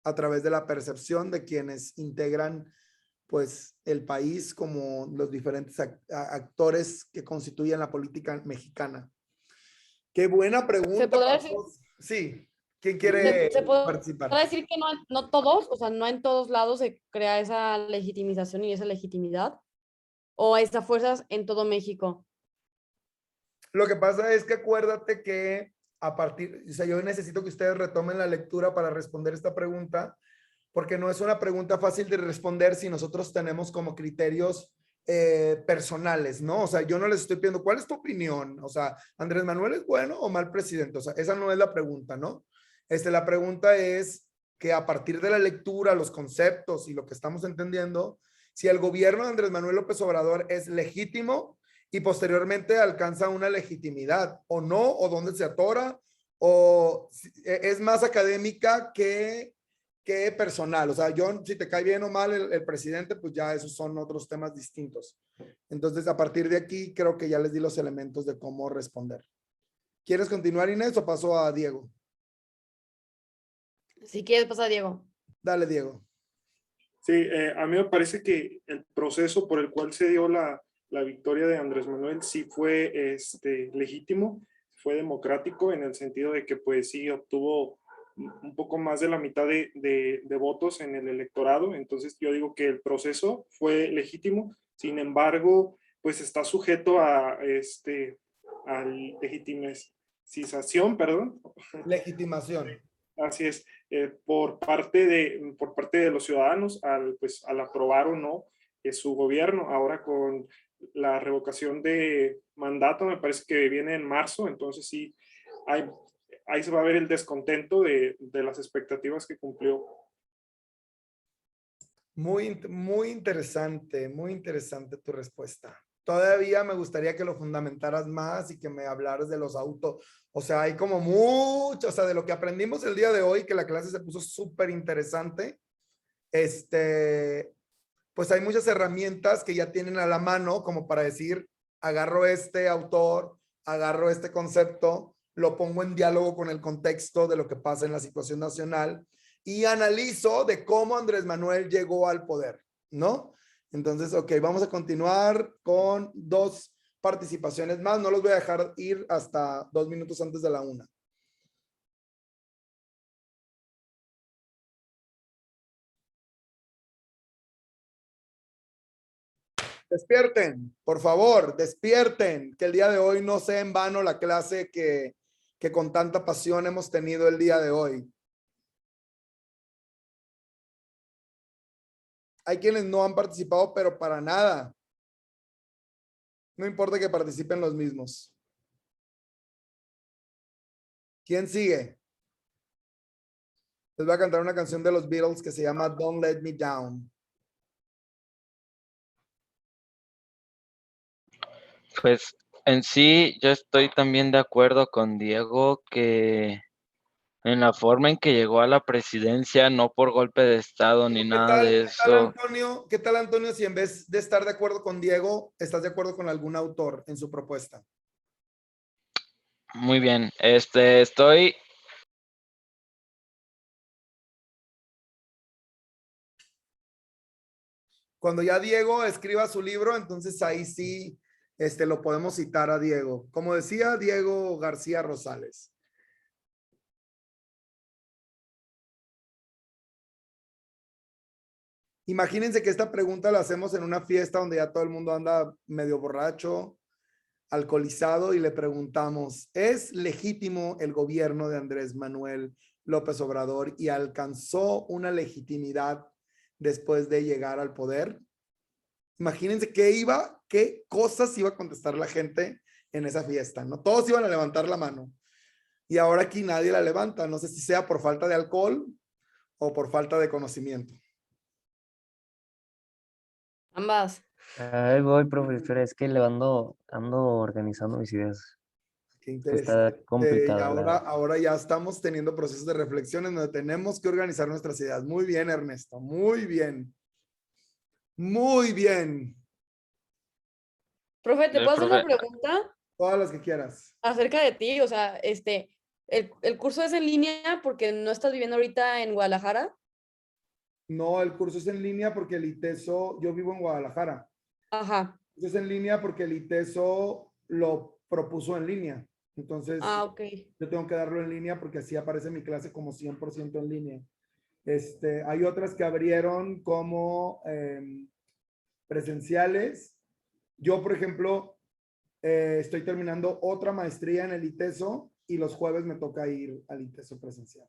a través de la percepción de quienes integran pues el país como los diferentes actores que constituyen la política mexicana. Qué buena pregunta. ¿Se podrá decir? Sí, ¿quién quiere participar? ¿Podrá decir que no todos, o sea, no en todos lados se crea esa legitimización y esa legitimidad? ¿O esa fuerzas en todo México? Lo que pasa es que acuérdate que o sea, yo necesito que ustedes retomen la lectura para responder esta pregunta, porque no es una pregunta fácil de responder si nosotros tenemos como criterios personales, ¿no? O sea, yo no les estoy pidiendo, ¿cuál es tu opinión? O sea, ¿Andrés Manuel es bueno o mal presidente? O sea, esa no es la pregunta, ¿no? La pregunta es que a partir de la lectura, los conceptos y lo que estamos entendiendo, si el gobierno de Andrés Manuel López Obrador es legítimo y posteriormente alcanza una legitimidad o no, o dónde se atora, o es más académica que personal. O sea, yo, si te cae bien o mal el presidente, pues ya esos son otros temas distintos. Entonces, a partir de aquí, creo que ya les di los elementos de cómo responder. ¿Quieres continuar, Inés, o paso a Diego? Si quieres, pasa Diego. Dale, Diego. Sí, a mí me parece que el proceso por el cual se dio la victoria de Andrés Manuel sí fue legítimo, fue democrático en el sentido de que pues sí obtuvo un poco más de la mitad de votos en el electorado. Entonces yo digo que el proceso fue legítimo, sin embargo, pues está sujeto a legitimización, perdón. Legitimación. Así es, por parte de los ciudadanos al aprobar o no su gobierno. Ahora con la revocación de mandato, me parece que viene en marzo, entonces sí, ahí se va a ver el descontento de las expectativas que cumplió. Muy interesante tu respuesta. Todavía me gustaría que lo fundamentaras más y que me hablaras de los autos. O sea, hay como mucho, o sea, de lo que aprendimos el día de hoy, que la clase se puso súper interesante. Pues hay muchas herramientas que ya tienen a la mano como para decir, agarro este autor, agarro este concepto, lo pongo en diálogo con el contexto de lo que pasa en la situación nacional y analizo de cómo Andrés Manuel llegó al poder, ¿no? Entonces, ok, vamos a continuar con 2 participaciones más. No los voy a dejar ir hasta 2 minutos antes de la 1. Despierten, por favor, despierten, que el día de hoy no sea en vano la clase que con tanta pasión hemos tenido el día de hoy. Hay quienes no han participado, pero para nada. No importa que participen los mismos. ¿Quién sigue? Les voy a cantar una canción de los Beatles que se llama Don't Let Me Down. Pues en sí, yo estoy también de acuerdo con Diego que en la forma en que llegó a la presidencia, no por golpe de estado ni nada de eso. ¿Qué tal, Antonio, si en vez de estar de acuerdo con Diego, estás de acuerdo con algún autor en su propuesta? Muy bien, estoy. Cuando ya Diego escriba su libro, entonces ahí sí lo podemos citar a Diego. Como decía Diego García Rosales. Imagínense que esta pregunta la hacemos en una fiesta donde ya todo el mundo anda medio borracho, alcoholizado, y le preguntamos, ¿es legítimo el gobierno de Andrés Manuel López Obrador y alcanzó una legitimidad después de llegar al poder? Imagínense qué cosas iba a contestar la gente en esa fiesta, ¿no? Todos iban a levantar la mano. Y ahora aquí nadie la levanta. No sé si sea por falta de alcohol o por falta de conocimiento. Ambas. Ahí voy, profesor, es que ando organizando mis ideas. Qué Está interesante. Y complicada. ahora ya estamos teniendo procesos de reflexión en donde tenemos que organizar nuestras ideas. Muy bien, Ernesto. Muy bien. Muy bien. Profe, ¿te puedo hacer una pregunta? Todas las que quieras. Acerca de ti, o sea, el curso es en línea porque no estás viviendo ahorita en Guadalajara. No, el curso es en línea porque el ITESO, yo vivo en Guadalajara. Ajá. Es en línea porque el ITESO lo propuso en línea. Entonces, ok. yo tengo que darlo en línea porque así aparece mi clase como 100% en línea. Hay otras que abrieron como presenciales. Yo, por ejemplo, estoy terminando otra maestría en el ITESO y los jueves me toca ir al ITESO presencial.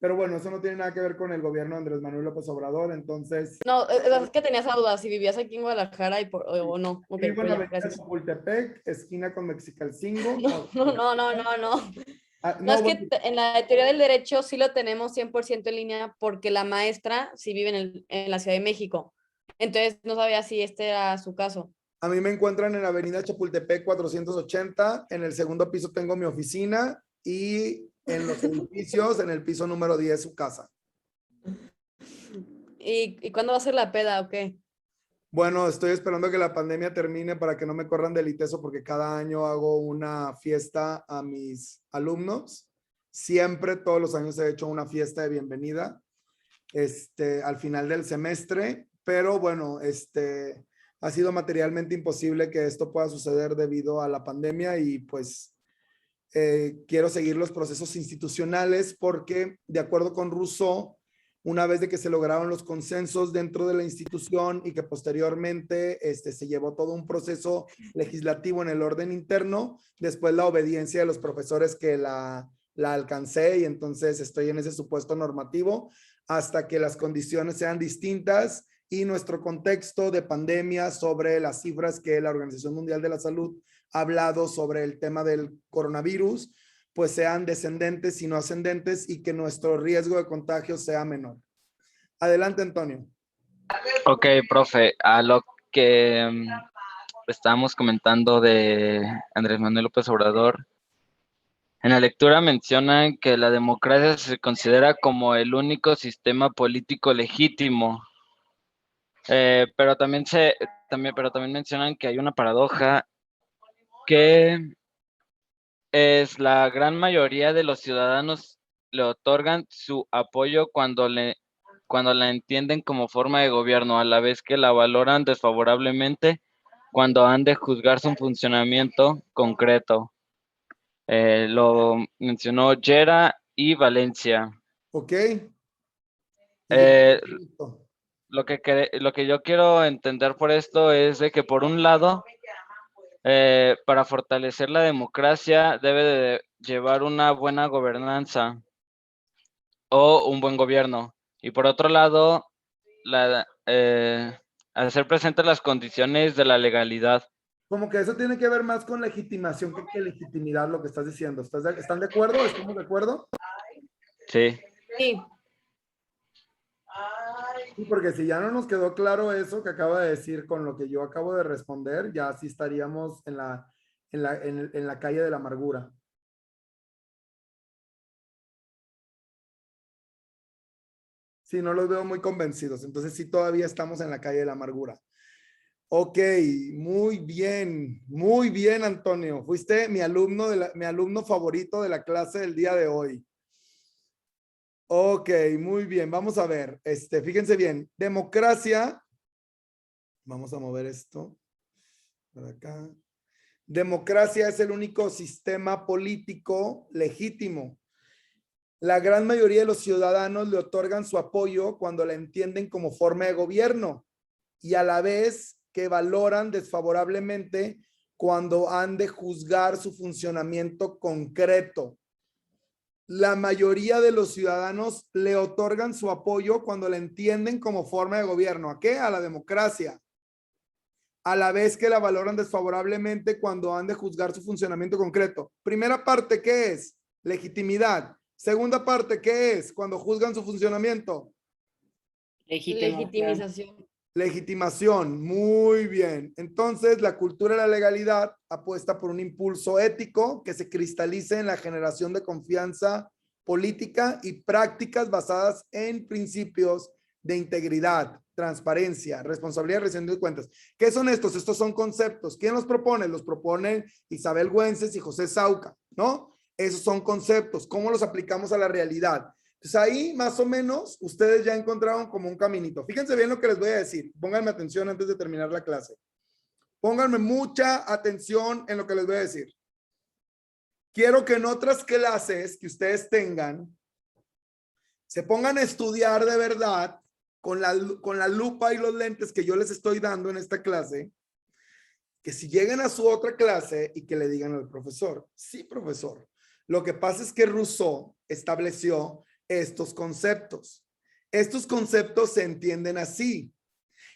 Pero bueno, eso no tiene nada que ver con el gobierno de Andrés Manuel López Obrador, entonces... No, es que tenía esa duda, si vivías aquí en Guadalajara o no. Ok, Vivo en pero la ya, avenida gracias. Chapultepec, esquina con Mexicalcingo. No. Ah, No, es que bueno, en la teoría del derecho sí lo tenemos 100% en línea porque la maestra sí vive en la Ciudad de México. Entonces no sabía si este era su caso. a mí me encuentran en la avenida Chapultepec 480. En el segundo piso tengo mi oficina y en los edificios, en el piso número 10, su casa. ¿Y cuándo va a ser la peda o qué? Bueno, estoy esperando que la pandemia termine para que no me corran del ITESO porque cada año hago una fiesta a mis alumnos. Siempre, todos los años he hecho una fiesta de bienvenida al final del semestre, pero bueno, ha sido materialmente imposible que esto pueda suceder debido a la pandemia y pues quiero seguir los procesos institucionales porque de acuerdo con Rousseau, una vez de que se lograron los consensos dentro de la institución y que posteriormente se llevó todo un proceso legislativo en el orden interno, después la obediencia de los profesores que la alcancé y entonces estoy en ese supuesto normativo hasta que las condiciones sean distintas y nuestro contexto de pandemia sobre las cifras que la Organización Mundial de la Salud ha hablado sobre el tema del coronavirus, pues sean descendentes y no ascendentes y que nuestro riesgo de contagio sea menor. Adelante, Antonio. Ok, profe, a lo que estábamos comentando de Andrés Manuel López Obrador, en la lectura mencionan que la democracia se considera como el único sistema político legítimo, pero también mencionan que hay una paradoja que es la gran mayoría de los ciudadanos le otorgan su apoyo cuando la entienden como forma de gobierno, a la vez que la valoran desfavorablemente cuando han de juzgar su funcionamiento concreto. Lo mencionó Yera y Valencia. Ok. Eh, lo que yo quiero entender por esto es de que por un lado, para fortalecer la democracia debe de llevar una buena gobernanza o un buen gobierno. Y por otro lado, hacer presentes las condiciones de la legalidad. Como que eso tiene que ver más con legitimación que legitimidad, lo que estás diciendo. ¿Están de acuerdo? ¿Estamos de acuerdo? Sí. Sí. Sí, porque si ya no nos quedó claro eso que acaba de decir con lo que yo acabo de responder, ya sí estaríamos en la calle de la amargura. Sí, no los veo muy convencidos. Entonces sí, todavía estamos en la calle de la amargura. Ok, muy bien, Antonio. Fuiste mi alumno favorito de la clase del día de hoy. Ok, muy bien. Vamos a ver. Fíjense bien. Democracia. Vamos a mover esto por acá. Democracia es el único sistema político legítimo. La gran mayoría de los ciudadanos le otorgan su apoyo cuando la entienden como forma de gobierno y a la vez que valoran desfavorablemente cuando han de juzgar su funcionamiento concreto. La mayoría de los ciudadanos le otorgan su apoyo cuando la entienden como forma de gobierno. ¿A qué? A la democracia. A la vez que la valoran desfavorablemente cuando han de juzgar su funcionamiento concreto. Primera parte, ¿qué es? Legitimidad. Segunda parte, ¿qué es? Cuando juzgan su funcionamiento. Legitimización. Legitimación, muy bien. Entonces, la cultura de la legalidad apuesta por un impulso ético que se cristalice en la generación de confianza política y prácticas basadas en principios de integridad, transparencia, responsabilidad y rendición de cuentas. ¿Qué son estos? Estos son conceptos. ¿Quién los propone? Los proponen Isabel Güences y José Sauca, ¿no? Esos son conceptos. ¿Cómo los aplicamos a la realidad? Entonces ahí más o menos ustedes ya encontraron como un caminito. Fíjense bien lo que les voy a decir. Pónganme atención antes de terminar la clase. Pónganme mucha atención en lo que les voy a decir. Quiero que en otras clases que ustedes tengan, se pongan a estudiar de verdad con la lupa y los lentes que yo les estoy dando en esta clase, que si lleguen a su otra clase y que le digan al profesor, sí, profesor, lo que pasa es que Rousseau estableció estos conceptos. Estos conceptos se entienden así.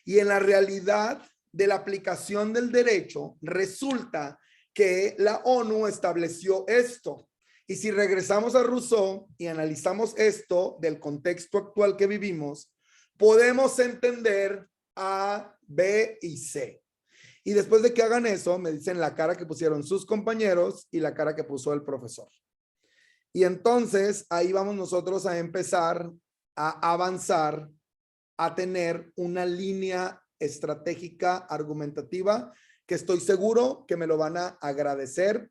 Y en la realidad de la aplicación del derecho, resulta que la ONU estableció esto. Y si regresamos a Rousseau y analizamos esto del contexto actual que vivimos, podemos entender A, B y C. Y después de que hagan eso, me dicen la cara que pusieron sus compañeros y la cara que puso el profesor. Y entonces ahí vamos nosotros a empezar a avanzar, a tener una línea estratégica argumentativa que estoy seguro que me lo van a agradecer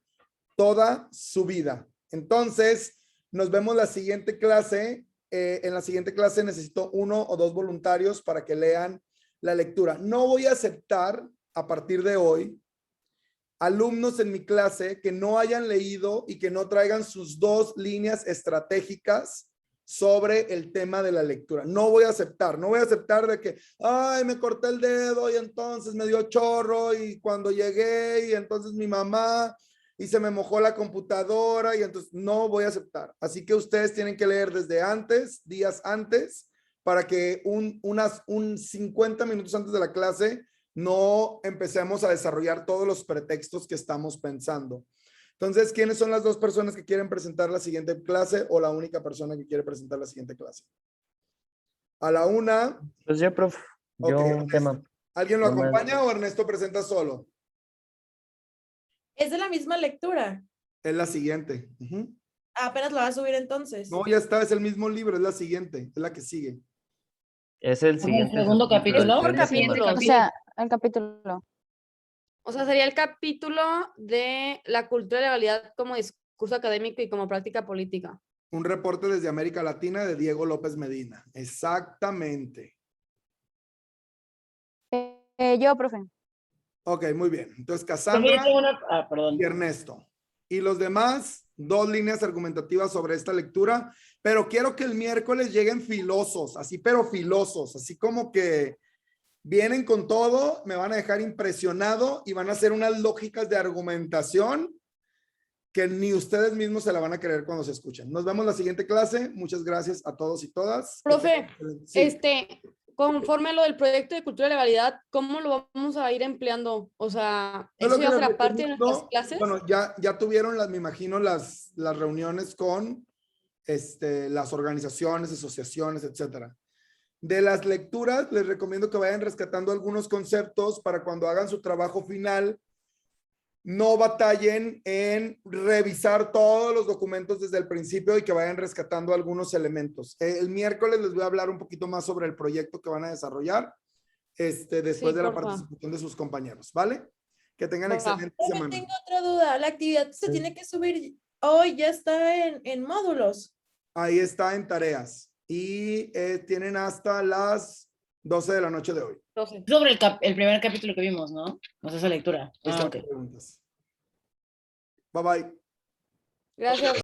toda su vida. Entonces, nos vemos la siguiente clase. En la siguiente clase necesito 1 o 2 voluntarios para que lean la lectura. No voy a aceptar a partir de hoy alumnos en mi clase que no hayan leído y que no traigan sus 2 líneas estratégicas sobre el tema de la lectura. No voy a aceptar de que, ay, me corté el dedo y entonces me dio chorro y cuando llegué y entonces mi mamá y se me mojó la computadora y entonces no voy a aceptar. Así que ustedes tienen que leer desde antes, días antes, para que un 50 minutos antes de la clase no empecemos a desarrollar todos los pretextos que estamos pensando. Entonces, ¿quiénes son las 2 personas que quieren presentar la siguiente clase o la única persona que quiere presentar la siguiente clase? A la una. Pues yo, profe. Yo Ok, un tema. ¿Alguien lo nomás. acompaña o Ernesto presenta solo? Es de la misma lectura. Es la siguiente. Apenas la va a subir entonces. No, ya está, es el mismo libro, es la siguiente, es la que sigue. Es el siguiente. segundo capítulo? Por capítulos. O sea, el capítulo. O sea, sería el capítulo de la cultura de la legalidad como discurso académico y como práctica política. Un reporte desde América Latina de Diego López Medina. Exactamente. Yo, profe. Ok, muy bien. Entonces, Profe, Cassandra yo tengo una- perdón. y Ernesto. Y los demás, 2 líneas argumentativas sobre esta lectura, pero quiero que el miércoles lleguen filosos, así, pero filosos, así como que vienen con todo, me van a dejar impresionado y van a hacer unas lógicas de argumentación que ni ustedes mismos se la van a creer cuando se escuchen. Nos vemos la siguiente clase. Muchas gracias a todos y todas. Profe, Sí. conforme a lo del proyecto de cultura de legalidad, ¿cómo lo vamos a ir empleando? O sea, Yo lo ¿eso que ya les será parte de recomiendo, nuestras clases? bueno, ya tuvieron me imagino las reuniones con las organizaciones, asociaciones, etcétera. De las lecturas, les recomiendo que vayan rescatando algunos conceptos para cuando hagan su trabajo final, no batallen en revisar todos los documentos desde el principio y que vayan rescatando algunos elementos. El miércoles les voy a hablar un poquito más sobre el proyecto que van a desarrollar después Sí, de la porfa. participación de sus compañeros, ¿vale? Que tengan Va. excelente Profe, semana. tengo otra duda. La actividad se tiene que subir hoy, ya está en módulos. Ahí está en tareas y tienen hasta las 12 de la noche de hoy. Sobre el primer capítulo que vimos, ¿no? O sea, esa lectura. Ahí están Ok. las preguntas. Bye bye. Gracias.